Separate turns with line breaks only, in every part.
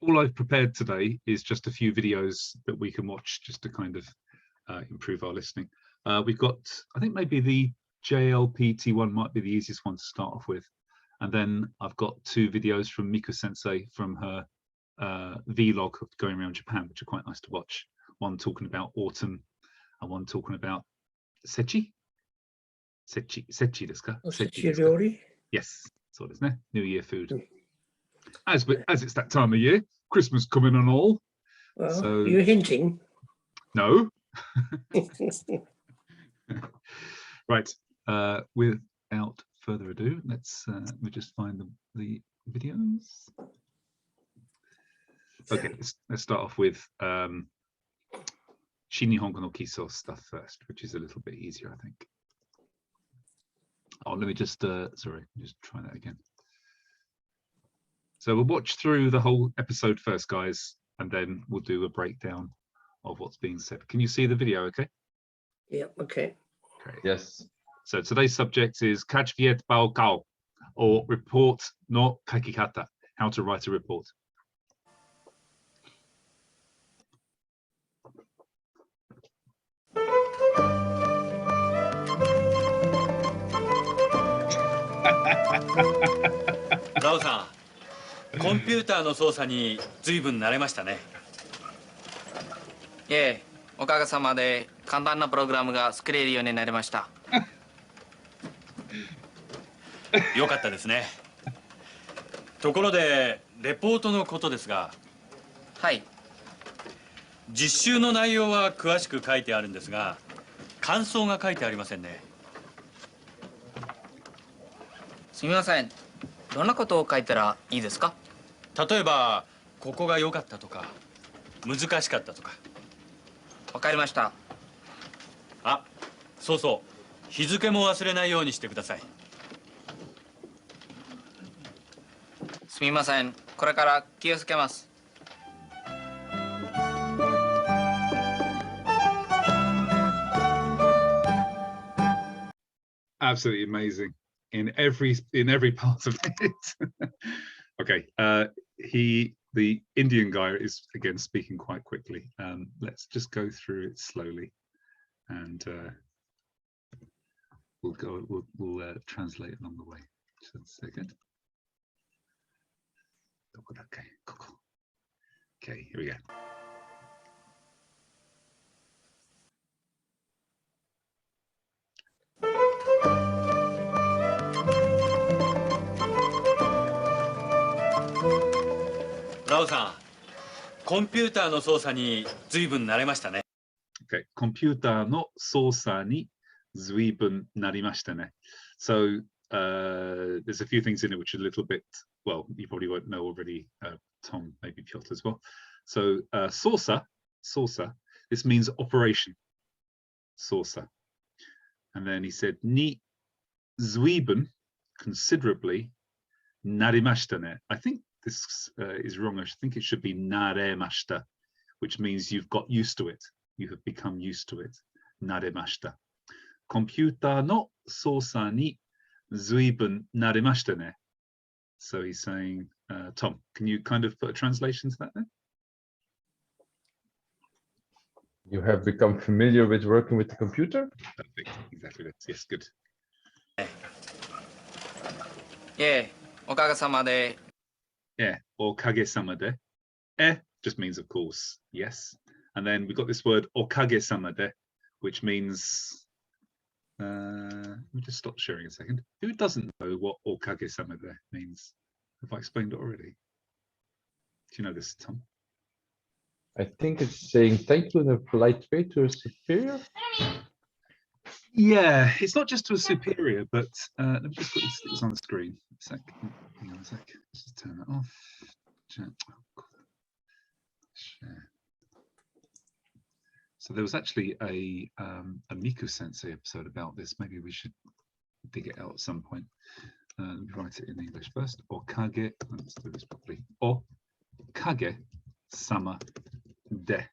all I've prepared today is just a few videos that we can watch just to kind of improve our listening. We've got, I think maybe the JLPT one might be the easiest one to start off with. And then I've got two videos from Miku Sensei from her vlog of going around Japan, which are quite nice to watch. One talking about autumn and one talking about sechi. Sechi desu ka?
Sechi ryori?
Yes, so it's New Year food. As it's that time of year, Christmas coming and all.
Well,
so,
you're hinting.
No. Right. Without further ado, let's just find the videos. Okay, let's start off with Shin-Nihongo no Kiso stuff first, which is a little bit easier, I think. Oh, let me just just try that again. So we'll watch through the whole episode first, guys, and then we'll do a breakdown of what's being said. Can you see the video, okay?
Yeah, okay.
Okay.
Yes.
So today's subject is Kajviet Bao Kao, or report no kakikata, how to write a report.
ラオさん、コンピューターの操作に随分慣れましたね。
いえ、おかげさまで簡単なプログラムが作れるようになりました。
よかったですね。ところでレポートのことですが、
はい。
実習の内容は詳しく書いてあるんですが、感想が書いてありませんね。
すみません。どんなことを書いたらいいですか？
例えばここが良かったとか、難しかったとか。
わかりました。
あ、そうそう。日付も忘れないようにしてください。
すみません。これから気をつけます。
Absolutely amazing in every part of it. Okay, the Indian guy is again speaking quite quickly. Let's just go through it slowly, and we'll translate along the way. Just a second. Okay, here we go.
ラオさん、コンピューターの操作に随分慣れましたね。
Okay, コンピューターの操作に随分なりましたね. So there's a few things in it which are a little bit, well, you probably won't know already, Tom, maybe Piotr as well. So saucer, this means operation, saucer. And then he said, ni zuibun, considerably, narimashita ne. I think this is wrong. I think it should be naremashita, which means you've got used to it. You have become used to it. Naremashita. Computer no saucer ni zuibun naremashita ne. So he's saying, Tom, can you kind of put a translation to that then?
You have become familiar with working with the computer?
Perfect. Exactly that. Yes, good.
いえ、おかげさまで。
Yeah, okage-sama de. Just means, of course, yes. And then we've got this word okage-sama de, which means, let me just stop sharing a second. Who doesn't know what okage-sama de means? Have I explained it already? Do you know this, Tom?
I think it's saying thank you in a polite way to a superior.
Yeah, it's not just to a superior, but let me just put this on the screen. A sec. Hang on a sec. Let's just turn that off. Share. So there was actually a Miku Sensei episode about this. Maybe we should dig it out at some point. Let me write it in English first. Okage. Let's do this properly. Okage sama de.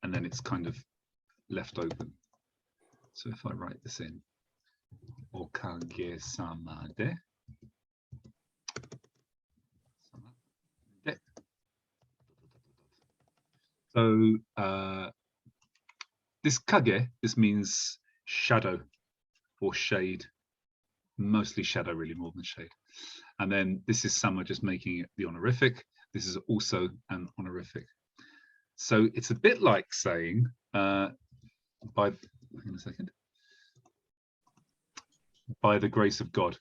And then it's kind of left open. So if I write this in, okage-sama de, So this kage, this means shadow or shade, mostly shadow, really, more than shade. And then this is sama, just making it the honorific. This is also an honorific. So it's a bit like saying, hang on a second, by the grace of God.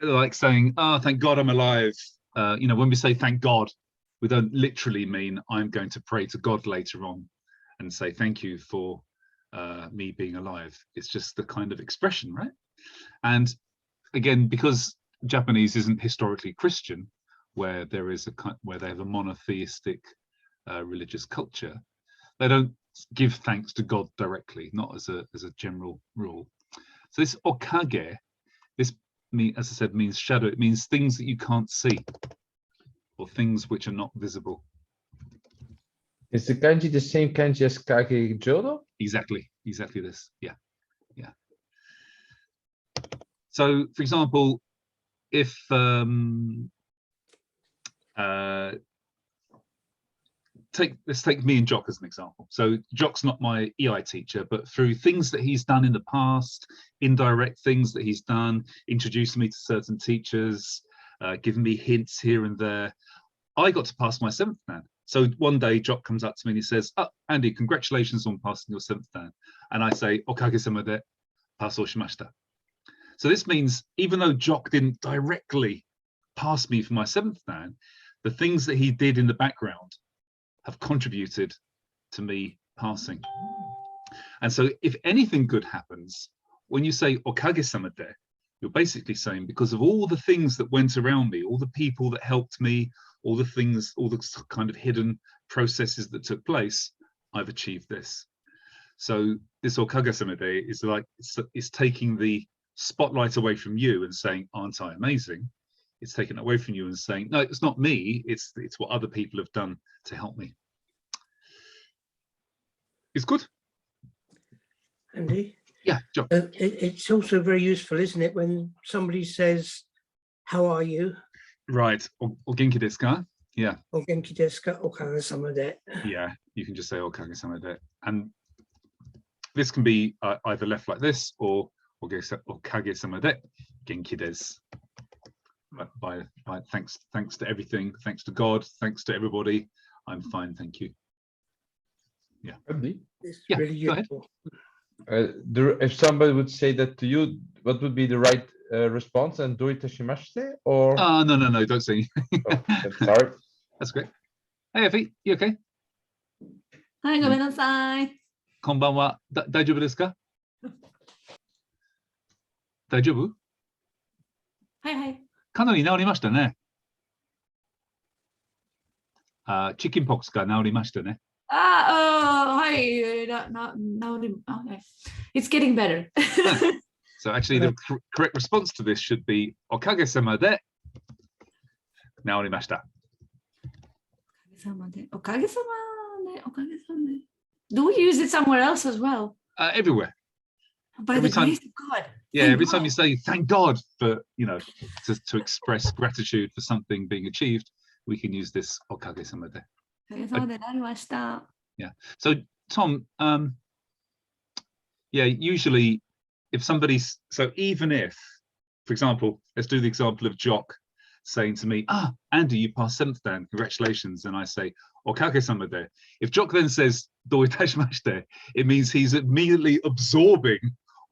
Like saying, oh, thank God I'm alive. You know, when we say thank God, we don't literally mean I'm going to pray to God later on and say thank you for me being alive. It's just the kind of expression, right? And again, because Japanese isn't historically Christian, where there is where they have a monotheistic religious culture, they don't give thanks to God directly, not as a general rule. So this okage, this, as I said, means shadow. It means things that you can't see, or things which are not visible.
Is the kanji the same kanji as kage jodo?
Exactly this. Yeah. So, for example, if let's take me and Jock as an example. So Jock's not my EI teacher, but through things that he's done in the past, indirect things that he's done, introducing me to certain teachers, giving me hints here and there, I got to pass my 7th Dan. So one day Jock comes up to me and he says, "Oh, Andy, congratulations on passing your 7th Dan." And I say, "Okage-sama de passou shimashita." So this means even though Jock didn't directly pass me for my 7th Dan, the things that he did in the background have contributed to me passing. And so if anything good happens, when you say okage-sama de, you're basically saying because of all the things that went around me, all the people that helped me, all the things, all the kind of hidden processes that took place, I've achieved this. So this okage-sama de is like, it's taking the spotlight away from you and saying, aren't I amazing? It's taken away from you and saying, no, it's not me, it's what other people have done to help me. It's good.
Andy?
Yeah, Jock.
It's also very useful, isn't it, when somebody says, "How are you?"
Right. O genki desu ka? Yeah.
O genki desu ka? Okage-sama de.
Yeah, you can just say okage-sama de. And this can be either left like this or okage-sama de genki desu. By thanks to everything, thanks to God, thanks to everybody, I'm fine, thank you. Yeah.
It's
Yeah,
really
go ahead.
useful.
If somebody would say that to you, what would be the right response? And do it shimashite or?
No, don't say.
Oh, sorry.
That's great. Hey, Effie, you okay?
はい、ごめんなさい。
こんばんは。大丈夫ですか？大丈夫？
はいはい。
かなり治りましたね。チキンポックスが治りましたね。
はい。It's getting better.
So actually the correct response to this should be okage-sama de 治りました。
おかげさまで。Do we use it somewhere else as well?
Everywhere.
By the grace of God.
Yeah, every time you say thank God for, you know, to express gratitude for something being achieved, we can use this okage-sama de.
おかげさまでなりました。
Yeah. So Tom, yeah, usually if somebody's, so even if, for example, let's do the example of Jock saying to me, Andy, you passed 7th Dan, congratulations. And I say, okage-sama de. If Jock then says, do itashimashite, it means he's immediately absorbing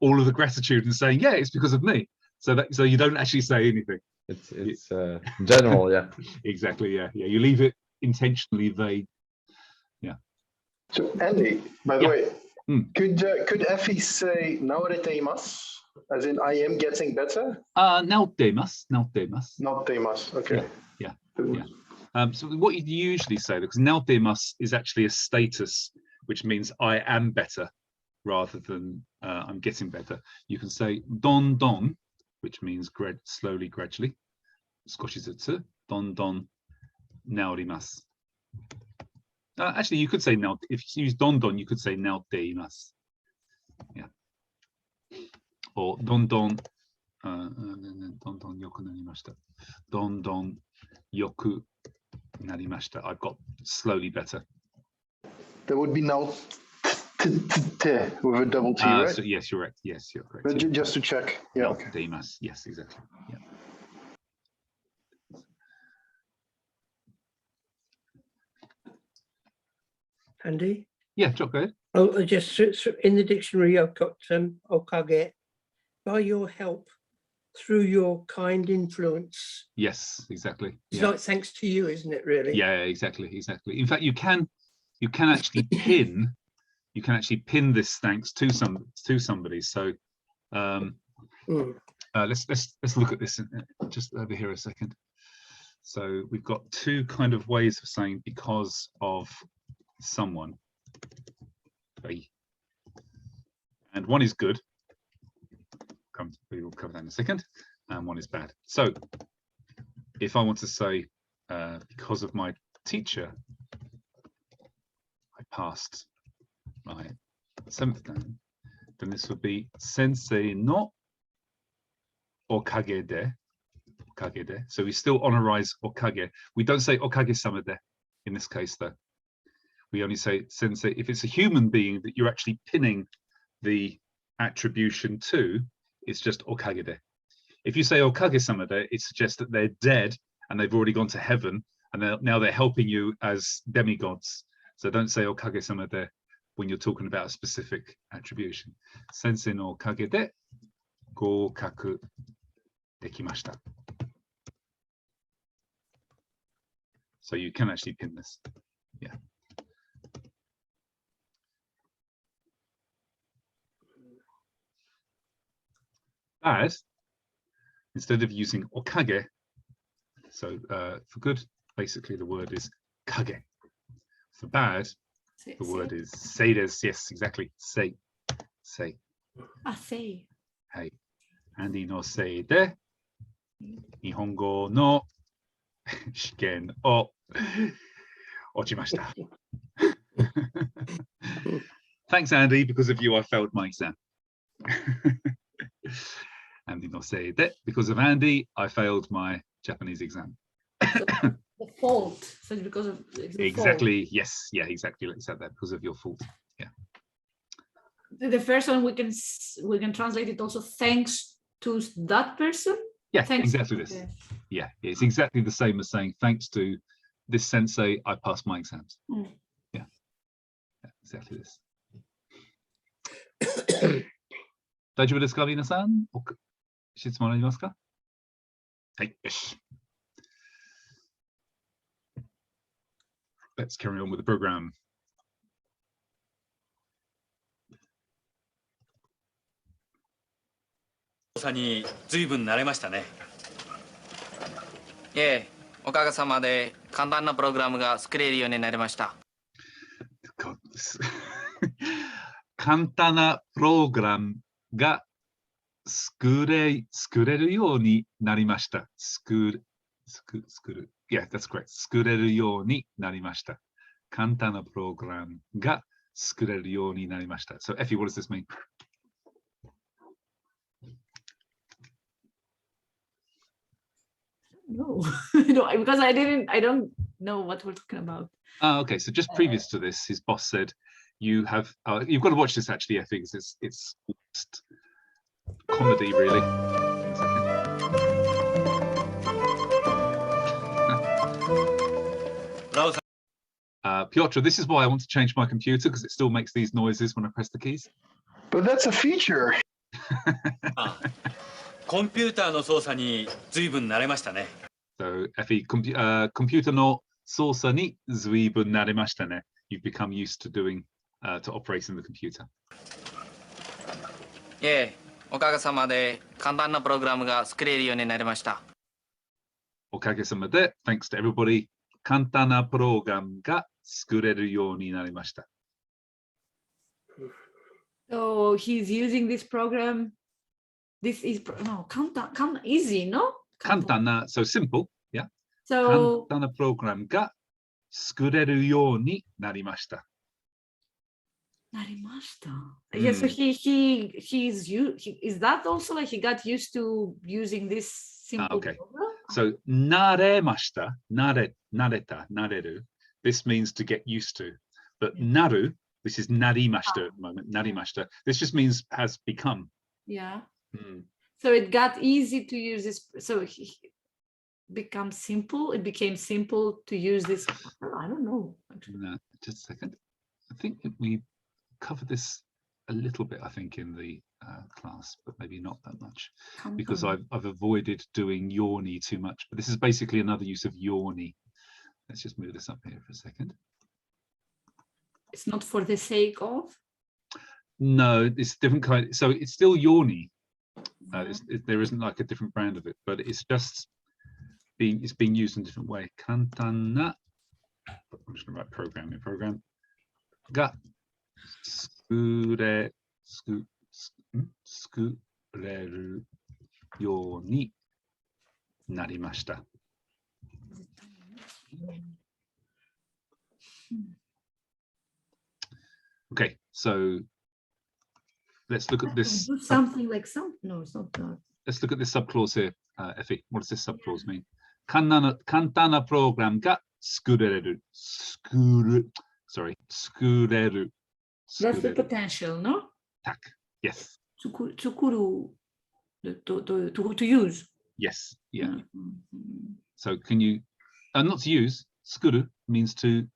all of the gratitude and saying, yeah, it's because of me. So you don't actually say anything.
It's general, yeah.
Exactly, yeah. You leave it intentionally vague. Yeah.
So Andy, by the way,
could
Effie say naoreteimasu, as in I am getting better?
Naotteimasu.
Naotteimasu, okay.
Yeah. So what you usually say, because naotteimasu is actually a status, which means I am better, rather than I'm getting better. You can say don don, which means slowly, gradually. Skoshizutsu, don don naorimasu. Actually, you could say now, if you use don don, you could say naotteimasu. Yeah. Or don don yoku narimashita. Don don yoku narimashita. I've got slowly better.
That would be now te with a double T, right?
So yes, you're right. Yes, you're correct.
But
Yeah.
just to check. Yeah,
No,
okay.
deimasu. Yes, exactly. Yeah.
Andy?
Yeah, Jock, go ahead.
Oh, in the dictionary, I've got okage. By your help, through your kind influence.
Yes, exactly.
It's
Yeah.
like thanks to you, isn't it? Really?
Yeah, exactly. In fact, you can actually pin this thanks to somebody. So let's look at this just over here a second. So we've got two kind of ways of saying because of someone, and one is good. We will cover that in a second, and one is bad. So if I want to say because of my teacher I passed my 7th term, then this would be sensei no okage de. So we still honorize okage. We don't say okage-sama de in this case, though. We only say sensei if it's a human being that you're actually pinning the attribution to. It's just okage de. If you say okage-sama de, it suggests that they're dead and they've already gone to heaven, and now they're helping you as demigods. So don't say okage-sama de when you're talking about a specific attribution. Sensei no okage de gokaku dekimashita. So you can actually pin this. Yeah. Bad, instead of using okage, so for good, basically the word is kage. For bad, the word is sei desu. Yes, exactly. Sei. Sei.
Sei.
Hey. Andy no sei de Nihongo no shiken o ochimashita. Thanks, Andy. Because of you, I failed my exam. Andy no sei de, because of Andy, I failed my Japanese exam.
The fault. So it's because of
Exactly. Fault. Yes. Yeah. Exactly. Let's say that because of your fault. Yeah.
The first one we can translate it also thanks to that person.
Yeah.
Thanks
exactly this. Yeah. It's exactly the same as saying thanks to this sensei, I passed my exams. Yeah. Exactly this. 大丈夫ですか皆さん？質問ありますか？はい、よし。Let's carry on with the program.
さに随分慣れましたね。
いえ、おかげさまで簡単なプログラムが作れるようになりました。
簡単なプログラムが作れるようになりました。作る。Yeah, that's correct. 作れるようになりました。簡単なプログラムが作れるようになりました。So, Effie, what does this mean?
No, no, because I don't know what we're talking about.
Okay, so just previous to this, his boss said, you've got to watch this actually, Effie, because it's just comedy, really. Piotr, this is why I want to change my computer, because it still makes these noises when I press the keys.
But that's a feature.
コンピューターの操作に随分慣れましたね。
So, Effie, コンピューターの操作に随分慣れましたね。You've become used to doing, to operating the computer.
いえ、おかげさまで簡単なプログラムが作れるようになりました。
おかげさまで、thanks to everybody, 簡単なプログラムが作れるようになりました。
So he's using this program. This is easy, no?
簡単な, so simple, yeah.
So
簡単なプログラムが作れるようになりました。
Yeah, so is that also like he got used to using this simple program?
So naremashita, nareta, nareru. This means to get used to. But naru, this is narimashita at the moment, narimashita. This just means has become.
Yeah.
Hmm.
So it got easy to use this. So become simple. It became simple to use this. I don't know.
No, just a second. I think that we covered this a little bit, I think, in the class, but maybe not that much, because I've avoided doing yawny too much. But this is basically another use of yawny. Let's just move this up here for a second.
It's not for the sake of.
No, it's different kind. So it's still yawny. There isn't like a different brand of it, but it's just it's being used in a different way. Kantana. I'm just going to write program in program. Ga skureru you ni narimashita. Okay, so let's look at this.
Do something like some. No, it's not.
Let's look at this subclause here, Effie. What does this subclause mean? Kantana program ga skureru. Skureru.
That's the potential, no?
Tak. Yes.
Tsukuru, to use.
Yes. Yeah.
Mhm.
So can you, not to use, skuru means to,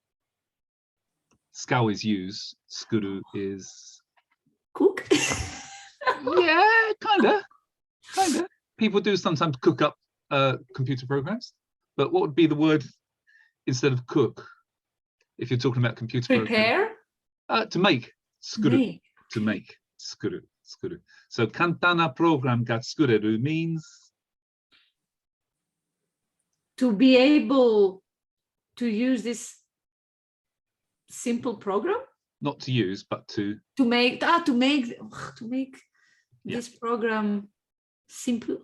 skau is use, skuru is,
Cook.
yeah, kinda. People do sometimes cook up computer programs, but what would be the word instead of cook if you're talking about computer programs?
Prepare.
To make, skuru,
Make.
to make, skuru. So kantana program ga tsukureru means
To be able to use this simple program
not to use, but to,
to make
Yeah.
this program simply.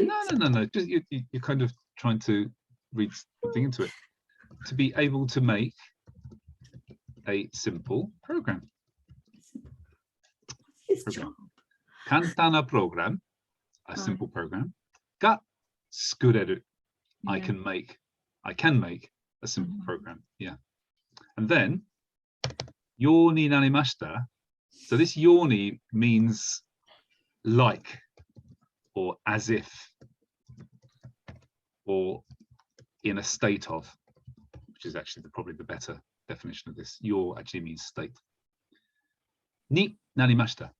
no. Just, you're kind of trying to read something into it. To be able to make a simple program.
This
Program.
job.
Kantana program, a simple program. Ga tsukureru. I
Yeah.
can make a simple
Mhm.
program. Yeah. And then you ni narimashita. So this yoni means like or as if or in a state of, which is actually probably the better definition of this. Your actually means state. Ni narimashita.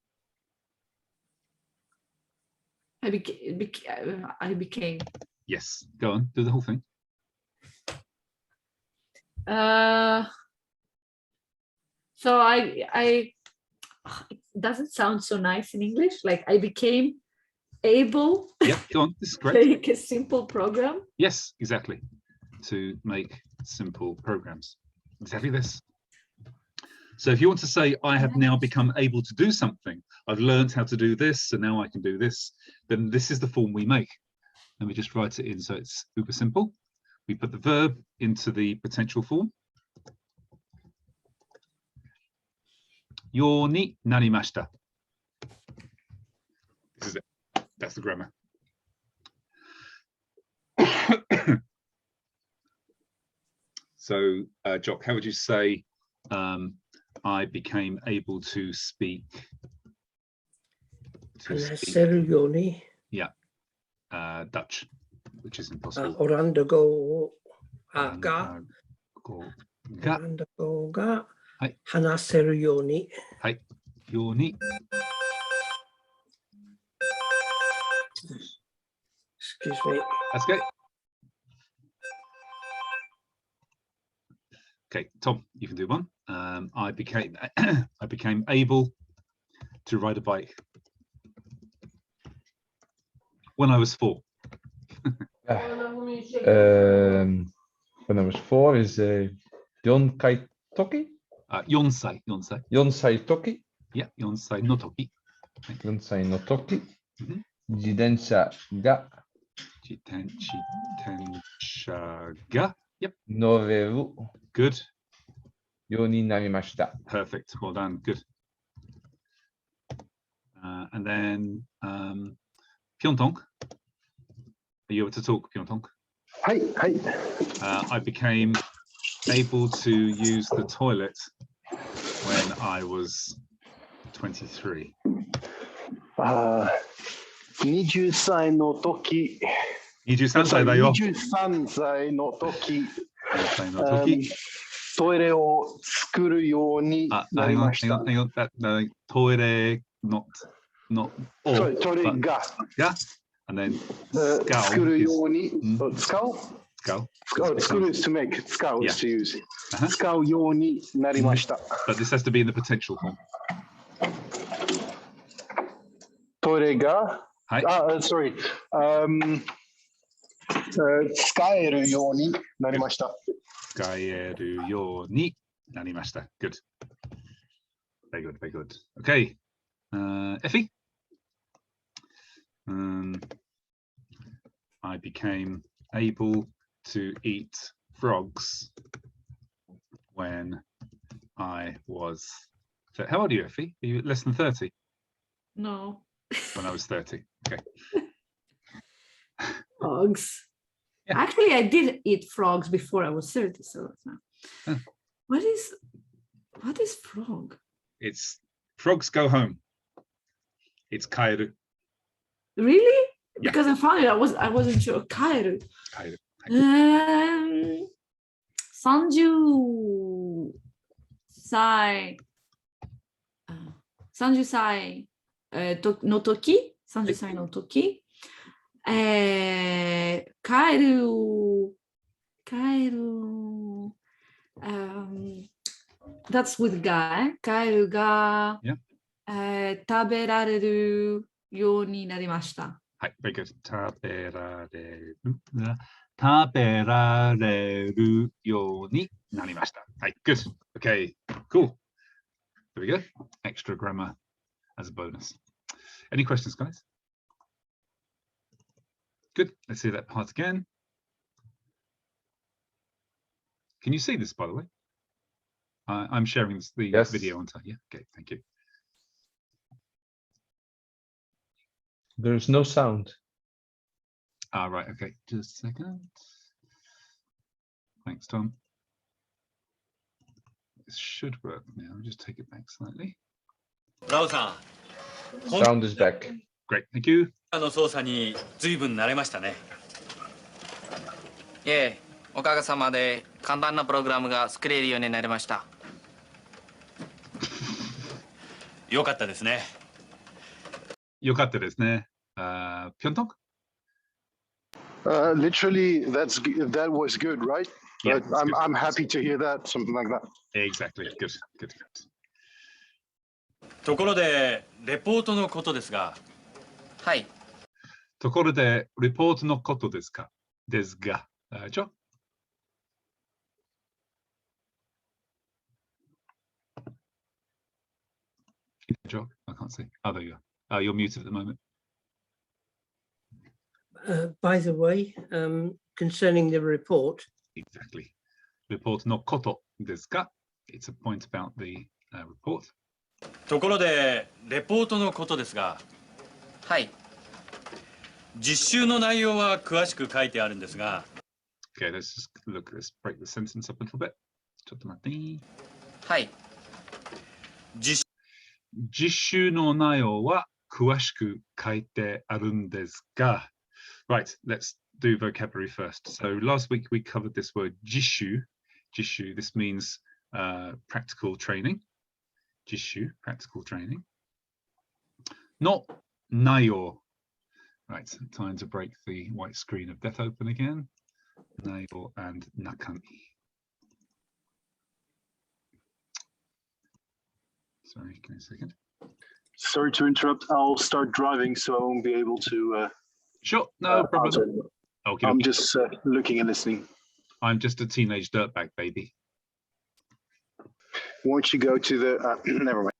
I became.
Yes. Go on. Do the whole thing.
So it doesn't sound so nice in English. Like I became able
Yep. Go on. This is
to
great.
make a simple program.
Yes, exactly. To make simple programs. Exactly this. So if you want to say, I have now become able to do something, I've learned how to do this, and now I can do this, then this is the form we make. And we just write it in so it's super simple. We put the verb into the potential form. Yo ni narimashita. This is it. That's the grammar. So, Jock, how would you say I became able to speak?
Hanaseru yo ni.
Dutch, which is impossible.
Orandago ga.
Ga
Orandago ga.
Hai.
Hanaseru yo ni.
yo ni.
Excuse me.
That's good. Okay, Tom, you can do one. I became able to ride a bike when I was 4.
When I was 4 is Yonsai Toki.
Yonsai.
Yonsai Toki.
Yeah, Yonsai no toki.
Yonsai no Toki.
Mhm.
Jidensha ga
Jitensha ga. Yep,
noreru
good.
yo ni narimashita.
Perfect. Well done. Good. And then Pyeongtong. Are you able to talk, Pyeongtong?
はい、はい。
I became able to use the toilet when I was 23.
あー23歳の時、
23歳だよ。
23歳の時、
23歳の時。
トイレを作るようになりました
hang on. That toilet, not or,
トイレ
but
が
and then
作
scowl
る
is
ように、使う
scowl.
作る is to make 使う is to use
Uh-huh.
使うようになりました
But this has to be in the potential form.
トイレが
はい
sorry、使えるようになりました
使えるようになりました. Good. Very good, very good. Okay. Effie? I became able to eat frogs when I was... How old are you, Effie? Are you less than 30?
No.
When I was 30. Okay.
Frogs.
Yeah.
Actually, I did eat frogs before I was 30. So
Huh.
what is frog?
It's frogs go home. It's kaeru.
Really?
Yeah.
Because I found it, I wasn't sure. Kaeru.
Kaeru.
30歳30歳の時30歳の時帰るthat's with guy 帰るが
Yeah.
食べられるようになりました。
はい、very good. 食べられるようになりました。はい、good. Okay, cool. There we go. Extra grammar as a bonus. Any questions, guys? Good. Let's see that part again. Can you see this, by the way? I'm sharing the
Yes.
video on time. Yeah, okay, thank you.
There's no sound.
Right, okay, just a second. Thanks, Tom. This should work now. I'll just take it back slightly.
ラオさん、
Sound is back.
Great, thank you.
の操作に随分慣れましたね。
いえ、おかげさまで簡単なプログラムが作れるようになりました。
よかったですね。
よかったですね。Pyeongtaek?
Literally, that was good, right?
Yeah,
But
that's good.
I'm happy to hear that, something like that.
Exactly. Good, good, good.
ところで、レポートのことですが、
はい。
ところで、レポートのことですかですが、ジョJoe, I can't see. Oh, there you are. You're muted at the moment.
By the way, concerning the report,
Exactly. Report no koto desu ka? It's a point about the report.
ところで、レポートのことですが、
はい。
実習の内容は詳しく書いてあるんですが、
Okay, let's just look. Let's break the sentence up a little bit. ちょっと待って。
はい。
実
実習の内容は詳しく書いてあるんですが。Right, let's do vocabulary first. So last week we covered this word jishu. Jishu, this means practical training. Jishu, practical training. Not nayo. Right, time to break the white screen of death open again. Nayo and nakami. Sorry, give me a second.
Sorry to interrupt. I'll start driving, so I won't be able to.
Sure, no problem.
answer.
Okay,
I'm just looking and listening.
I'm just a teenage dirtbag baby.
Won't you go to the? Never mind.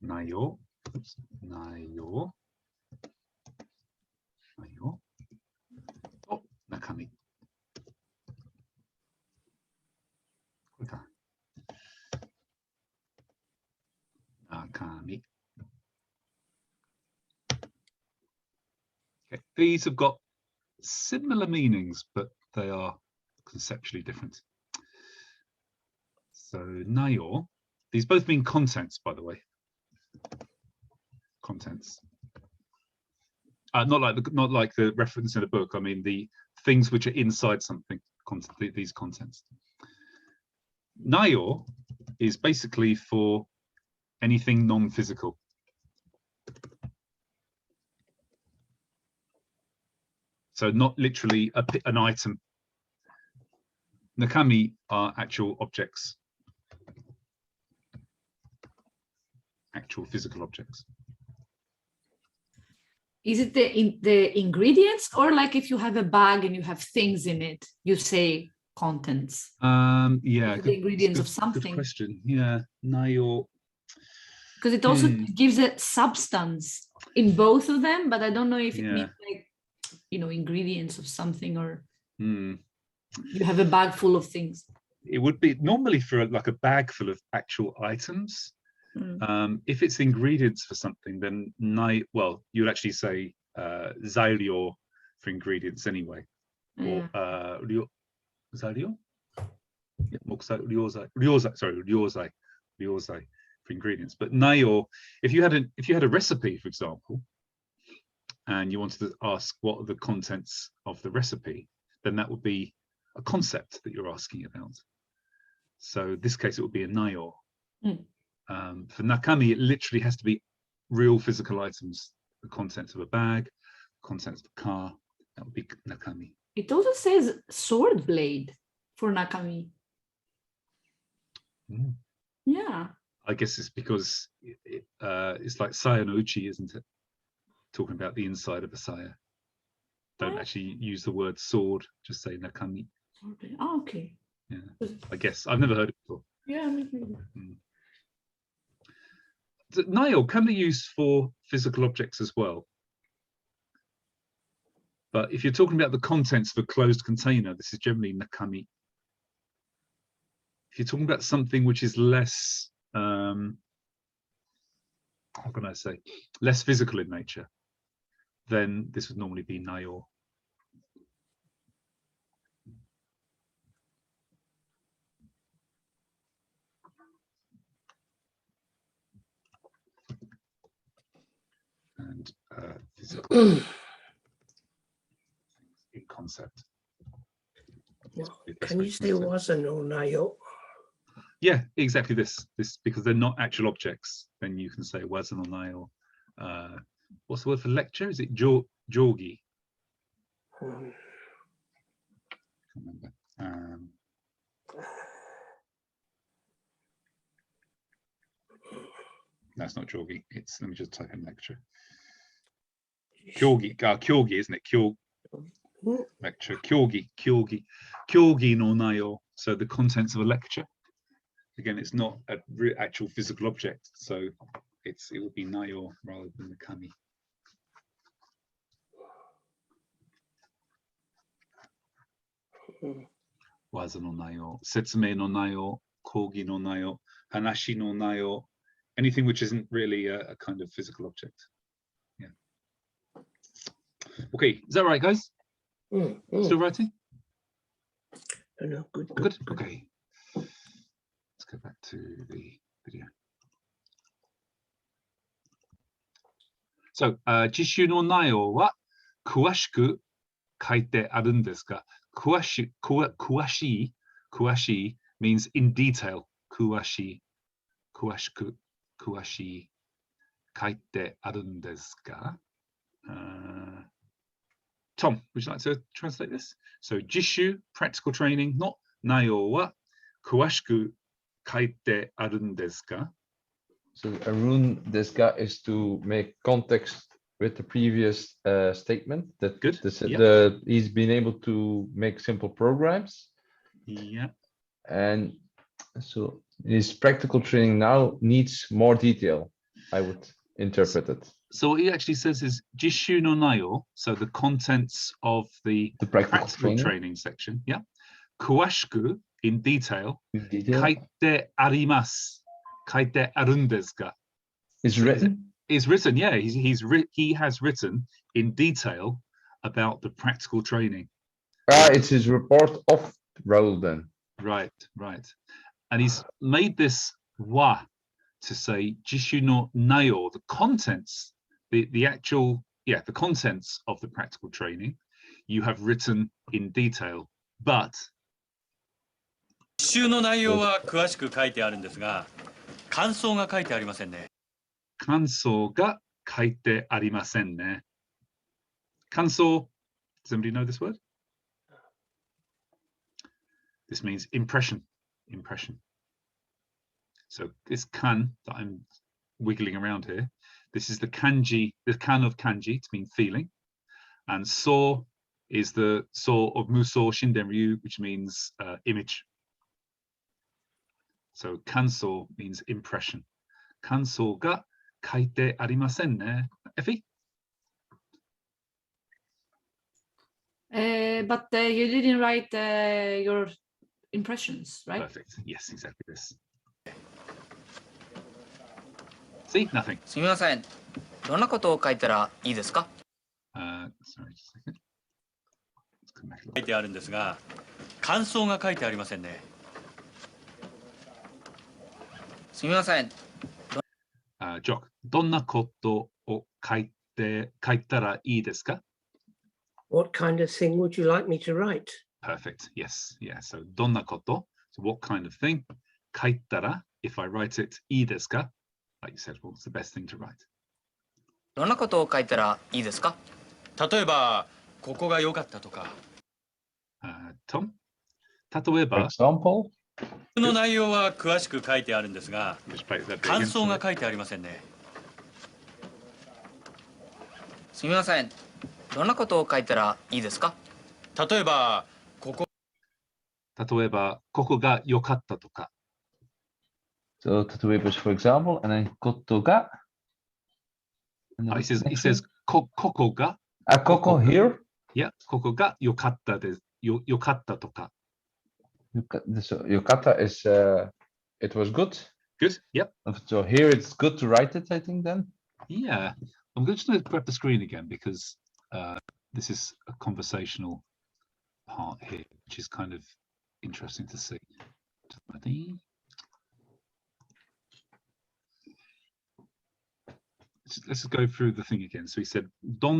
Nayo. Oops. Nayo. Nayo. Oh, nakami. これか。中身。Okay, these have got similar meanings, but they are conceptually different. So nayo, these both mean contents, by the way. Contents. Not like the reference in a book. I mean the things which are inside something. These contents. Nayo is basically for anything non-physical. So not literally an item. Nakami are actual objects, actual physical objects.
Is it the ingredients, or like if you have a bag and you have things in it, you say contents?
Yeah,
The ingredients of
good
something.
question. Yeah, nayo.
Because it also gives a substance in both of them, but I don't know if it means like, ingredients of something, or you have a bag full of things.
It would be normally for like a bag full of actual items. If it's ingredients for something, then you'd actually say zairyo for ingredients anyway. Or zairyo? Ryozai for ingredients. But nayo, if you had a recipe, for example, and you wanted to ask what are the contents of the recipe, then that would be a concept that you're asking about. So in this case, it would be a nayo. For nakami, it literally has to be real physical items, the contents of a bag, contents of a car. That would be nakami.
It also says sword blade for nakami. Yeah.
I guess it's because it's like saya no uchi, isn't it? Talking about the inside of a saya. Don't actually use the word sword, just say nakami.
Oh, okay.
Yeah, I guess. I've never heard it before.
Yeah, me neither.
Nayo can be used for physical objects as well. But if you're talking about the contents of a closed container, this is generally nakami. If you're talking about something which is less, how can I say, less physical in nature, then this would normally be nayo. And physical in concept.
Can you say wasn't or nayo?
Yeah, exactly this because they're not actual objects, then you can say wasn't or nayo. What's the word for lecture? Is it jogi? Can't remember. That's not jogi. It's, let me just type in lecture. Kyogi, kyogi, isn't it? Lecture, kyogi no nayo. So the contents of a lecture. Again, it's not an actual physical object, so it would be nayo rather than the kami. Waza no nayo, setsume no nayo, kogi no nayo, hanashi no nayo. Anything which isn't really a kind of physical object. Yeah. Okay, is that right, guys? Still writing?
No, good.
Okay. Let's go back to the video. So, jishu no nayo wa kuwashiku kaite arun desu ka? Kuwashi means in detail. Kuwashi, kuwashiku, kuwashi kaite arun desu ka? Tom, would you like to translate this? So, jishu, practical training, not nayo wa kuwashiku kaite arun desu ka?
So arun desu ka is to make context with the previous statement that
Good.
He's been able to make simple programs.
Yeah.
And so his practical training now needs more detail, I would interpret it.
So what he actually says is jishu no nayo, so the contents of the practical training section. Yeah. Kuwashiku, in detail. Kaite arimasu. Kaite arun desu ka?
Is written.
is written. Yeah, he has written in detail about the practical training.
It's his report of Raoul then.
Right. And he's made this wa to say jishu no nayo, the contents, the actual, the contents of the practical training, you have written in detail, but
実習の内容は詳しく書いてあるんですが、感想が書いてありませんね。
感想が書いてありませんね。感想, does anybody know this word? This means impression. So this kan that I'm wiggling around here, this is the kanji, the kan of kanji to mean feeling. And so is the so of Muso Shinden Ryu, which means image. So kanso means impression. Kanso ga kaite arimasen ne. Effie?
But you didn't write your impressions, right?
Perfect. Yes, exactly this. See, nothing.
すみません。どんなことを書いたらいいですか？
Sorry, just a second. Let's come back a
書
little
いてあるんですが、感想が書いてありませんね。
すみません。
Jock, どんなことを書いたらいいですか?
What kind of thing would you like me to write?
Perfect. Yes. Yeah. So どんなこと? So what kind of thing? 書いたら, if I write it, いいですか? Like you said, what's the best thing to write?
どんなことを書いたらいいですか？
例えば、ここが良かったとか。
Tom? 例え
For
ば,
example,
実習の内容は詳しく書いてあるんですが、
just play that bit
感
again.
想が書いてありませんね。
すみません。どんなことを書いたらいいですか？
例えば、ここ。
例えば、ここが良かったとか.
so tatoeibas, for example, and then koto ga. And then
He says ここが,
koko here.
yeah, ここが良かったです。良かったとか.
So yokata is it was good.
Good. Yep.
So here it's good to write it, I think then.
Yeah. I'm just going to grab the screen again because this is a conversational part here, which is kind of interesting to see. Let's go through the thing again. So he said, ど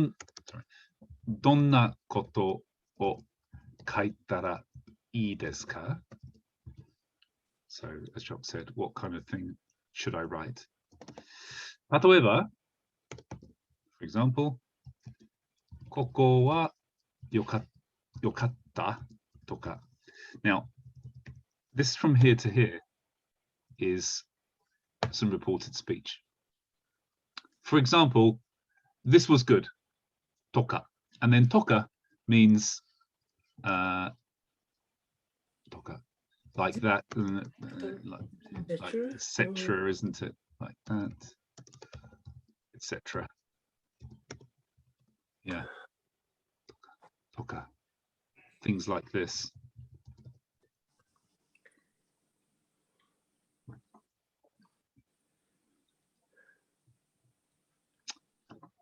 んなことを書いたらいいですか? So as Jock said, what kind of thing should I write? 例えば, for example, ここは良かったとか. Now, this from here to here is some reported speech. For example, this was good, toka. And then toka means toka, like that, like etc., isn't it? Like that, etc. Yeah, toka, things like this.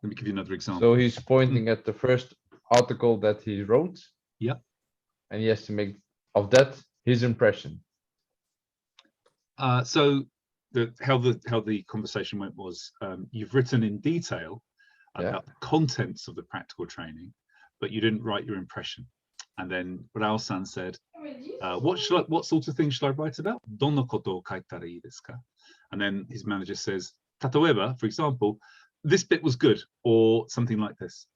Let me give you another example.
So he's pointing at the first article that he wrote.
Yeah.
And he has to make of that his impression.
So how the conversation went was you've written in detail about the contents of the practical training, but you didn't write your impression. And then Rao-san said, what sort of thing should I write about? どんなことを書いたらいいですか? And then his manager says, 例えば, for example, this bit was good, or something like this.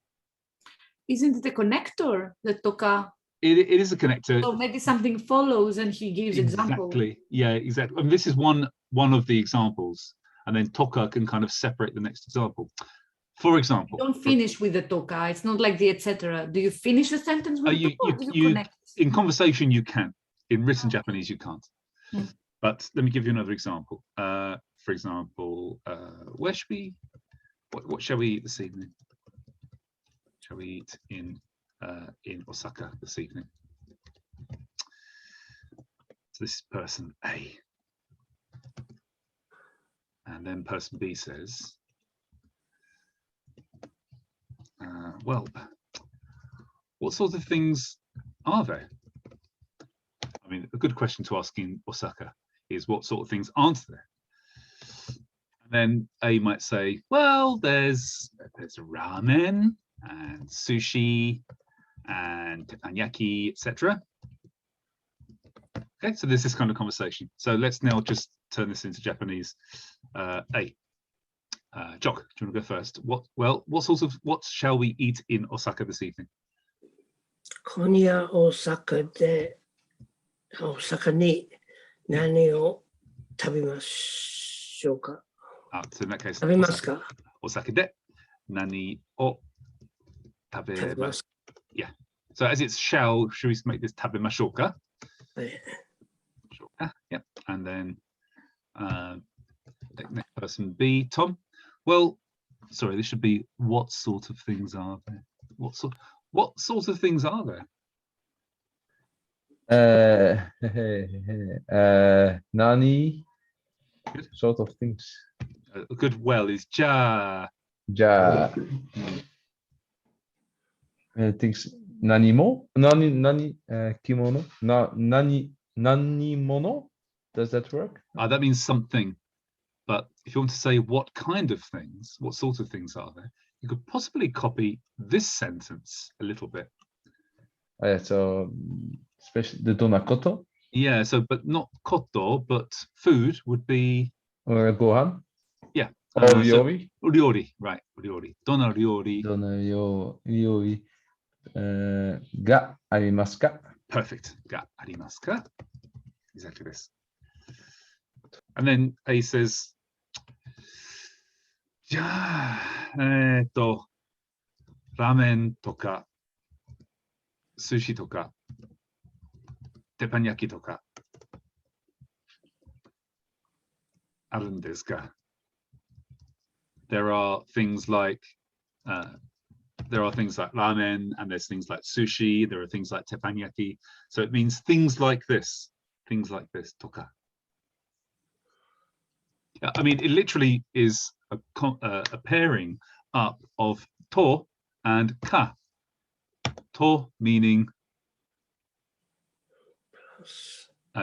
Isn't it a connector, the toka?
It is a connector.
So maybe something follows and he gives example.
Exactly. Yeah, exactly. I mean, this is one of the examples, and then toka can kind of separate the next example. For example,
You don't finish with the toka. It's not like the etc. Do you finish a sentence with the toka, or do you connect?
In conversation you can. In written Japanese you can't.
Hmm.
But let me give you another example. For example, where should we? What shall we eat this evening? Shall we eat in Osaka this evening? So this is person A. And then person B says, well, what sort of things are there? I mean, a good question to ask in Osaka is what sort of things aren't there? And then A might say, well, there's ramen and sushi and teppanyaki, etc. Okay, so there's this kind of conversation. So let's now just turn this into Japanese. A. Jock, do you want to go first? What shall we eat in Osaka this evening?
今夜大阪で、大阪に何を食べましょうか
So in that case,
食べますか
Osaka de nani o
食べま
tabemashou. Yeah. So as it's shall, should we make this tabemashouka?
はい
Yep. And then next person B, Tom. Well, sorry, this should be what sort of things are there? What sort of things are there?
Nani
Good.
sort of things.
A good well is ja.
Ja. Things. Nanimo? Nani kimono? Nani mono? Does that work?
That means something. But if you want to say what kind of things, what sort of things are there, you could possibly copy this sentence a little bit.
So, especially the donakoto
Yeah, so but not koto, but food would be
or gohan
yeah.
or
So,
ryori.
ryori, right? Ryori. Dona ryori.
Ryori ga arimasu ka?
Perfect. Ga arimasu ka? Exactly this. And then A says, ja, ramen toka, sushi toka, teppanyaki toka, arun desu ka? There are things like ramen, and there's things like sushi. There are things like teppanyaki. So it means things like this, toka. I mean, it literally is a pairing up of to and ka. To meaning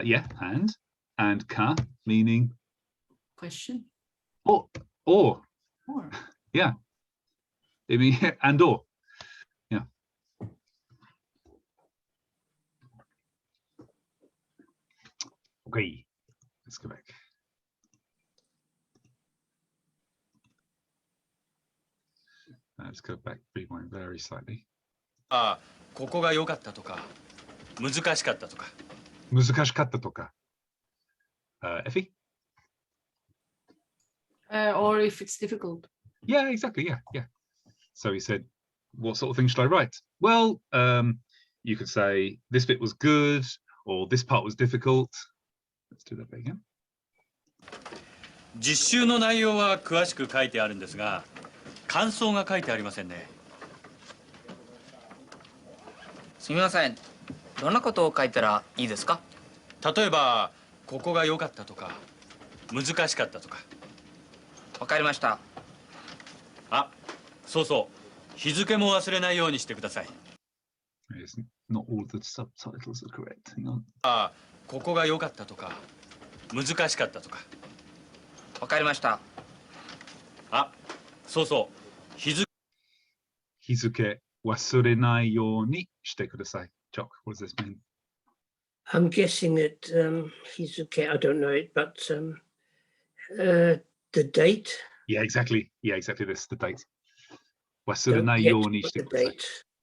yeah, and ka meaning
Question.
or.
Or.
Yeah. I mean, and or. Yeah. Okay, let's go back. Let's go back, rewind very slightly.
ここが良かったとか、難しかったとか。
難しかったとか。Effie?
Or if it's difficult.
Yeah, exactly. Yeah. So he said, what sort of thing should I write? Well, you could say this bit was good, or this part was difficult. Let's do that bit again.
実習の内容は詳しく書いてあるんですが、感想が書いてありませんね。
すみません。どんなことを書いたらいいですか？
例えば、ここが良かったとか、難しかったとか。
わかりました。
あ、そうそう。日付も忘れないようにしてください。
Yes, not all the subtitles are correct. Hang on.
ここが良かったとか、難しかったとか。
わかりました。
あ、そうそう。日
付忘れないようにしてください. Jock, what does this mean?
I'm guessing that he's okay. I don't know it, but the date.
Yeah, exactly. This, the date. 忘れないようにしてください.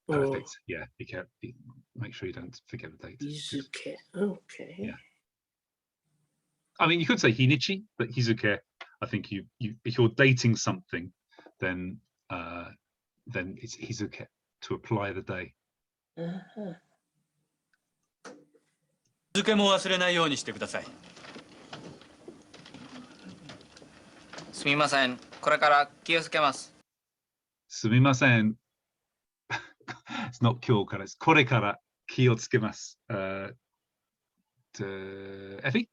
Perfect. Yeah, make sure you don't forget the date.
Hizuke. Okay.
Yeah. I mean, you could say hinichi, but hizuke, I think you if you're dating something, then it's hizuke to apply the day.
付けも忘れないようにしてください。
すみません。これから気をつけます。
すみません. It's not 今日から、it's これから気をつけます。Effie?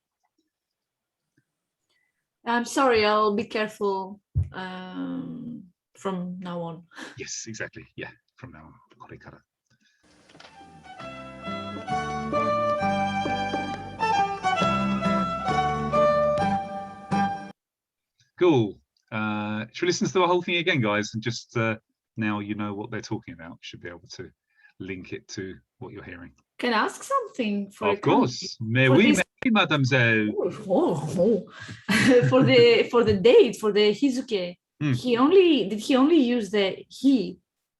I'm sorry, I'll be careful from now on.
Yes, exactly. Yeah, from now on. これから。Cool. Should we listen to the whole thing again, guys? And just now you know what they're talking about. Should be able to link it to what you're hearing.
Can I ask something for
Of course. Mais
for
oui,
this-
merci, mademoiselle.
for the date for the Hizuke?
Hmm.
Did he only use the he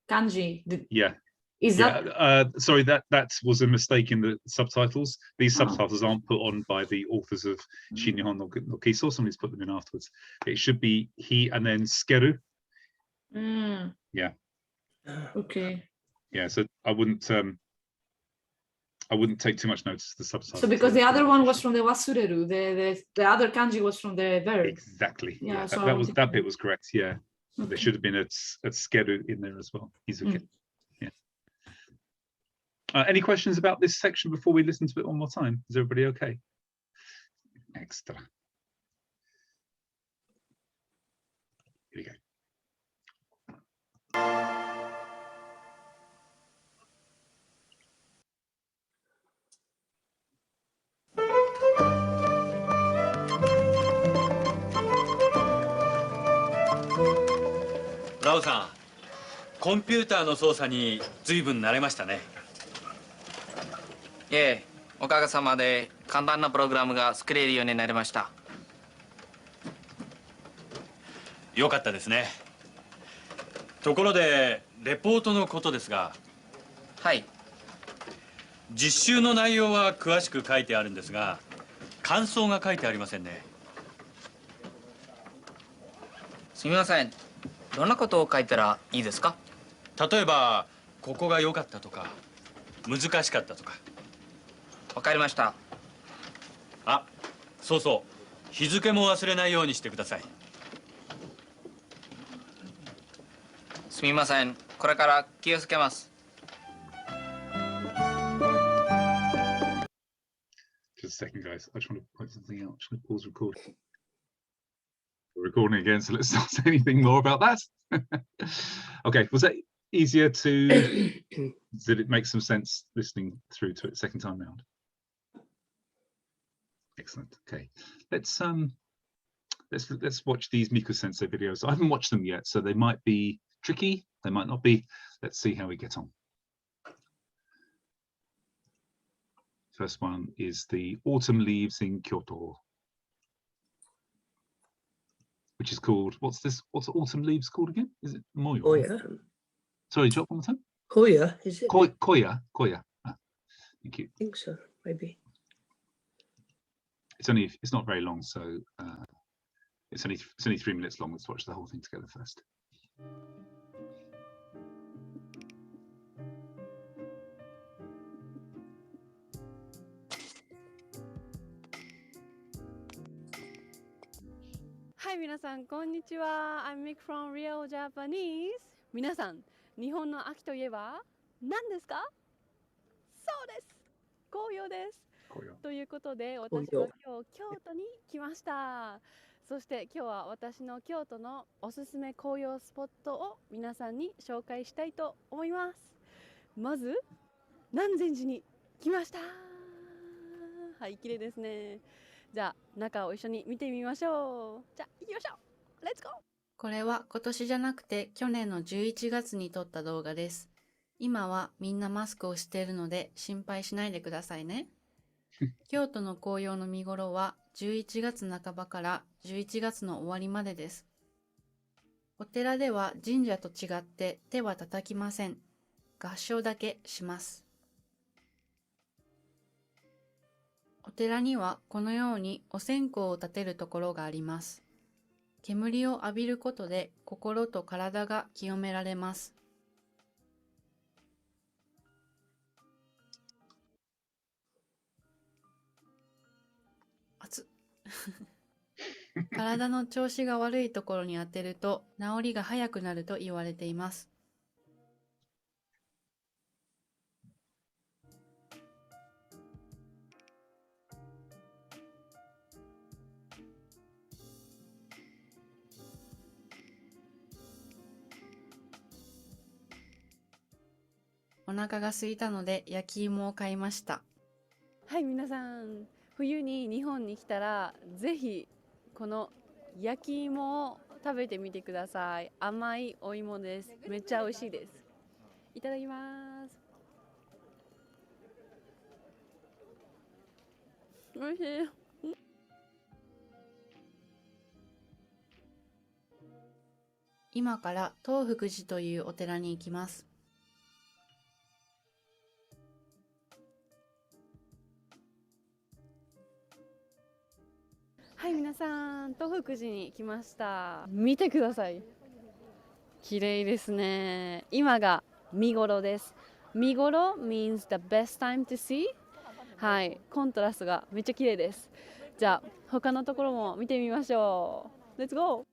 kanji?
Yeah.
Is that
Sorry, that was a mistake in the subtitles. These
Oh.
subtitles aren't put on by the authors of Shin Nihon no Kiso. Somebody's put them in afterwards. It should be he and then skeru. Yeah.
Okay?
Yeah, so I wouldn't take too much notice of the subtitles.
So because the other one was from the wasureru, the other kanji was from the verb.
Exactly.
Yeah,
Yeah,
so I
that
wanted
that
to-
bit was correct. Yeah, there
Okay.
should have been a skeru in there as well. Hizuke.
Mm.
Yeah. Any questions about this section before we listen to it one more time? Is everybody okay? Extra. Here we go.
ラオさん、コンピューターの操作に随分慣れましたね。
いえ、おかげさまで簡単なプログラムが作れるようになりました。
よかったですね。ところでレポートのことですが、
はい。
実習の内容は詳しく書いてあるんですが、感想が書いてありませんね。
すみません。どんなことを書いたらいいですか？
例えばここが良かったとか難しかったとか。
わかりました。
あ、そうそう、日付も忘れないようにしてください。
すみません。これから気をつけます。
Just a second, guys. I just want to point something out. Just going to pause recording. We're recording again, so let's not say anything more about that. Okay, was that easier to? Did it make some sense listening through to it second time round? Excellent. Okay, let's watch these Miku Sensei videos. I haven't watched them yet, so they might be tricky. They might not be. Let's see how we get on. First one is the autumn leaves in Kyoto, which is called, what's autumn leaves called again? Is it Moyo?
Koya.
Sorry, drop one more time.
Koya, is it?
Koya. Ah, thank you.
I think so, maybe.
It's not very long, so it's only 3 minutes long. Let's watch the whole thing together first.
Hi 皆さんこんにちは。I'm Mick from Real Japanese。皆さん、日本の秋といえば何ですか？そうです。紅葉です。ということで、私は今日京都に来ました。そして今日は私の京都のおすすめ紅葉スポットを皆さんに紹介したいと思います。まず南禅寺に来ました。はい、綺麗ですね。じゃあ中を一緒に見てみましょう。じゃあ行きましょう。レッツゴー。
これは今年じゃなくて去年の11月に撮った動画です。今はみんなマスクをしているので心配しないでくださいね。京都の紅葉の見頃は11月半ばから11月の終わりまでです。お寺では神社と違って手は叩きません。合掌だけします。お寺にはこのようにお線香を立てるところがあります。煙を浴びることで心と体が清められます。熱っ体の調子が悪いところに当てると治りが早くなると言われています。お腹が空いたので焼き芋を買いました。
はい、皆さん、冬に日本に来たらぜひこの焼き芋を食べてみてください。甘いお芋です。めっちゃ美味しいです。いただきます。美味しい。
今から東福寺というお寺に行きます。
はい、皆さん、東福寺に来ました。見てください。綺麗ですね。今が見頃です。見頃 means the best time to see。はい、コントラストがめっちゃ綺麗です。じゃあ、他のところも見てみましょう。Let's go！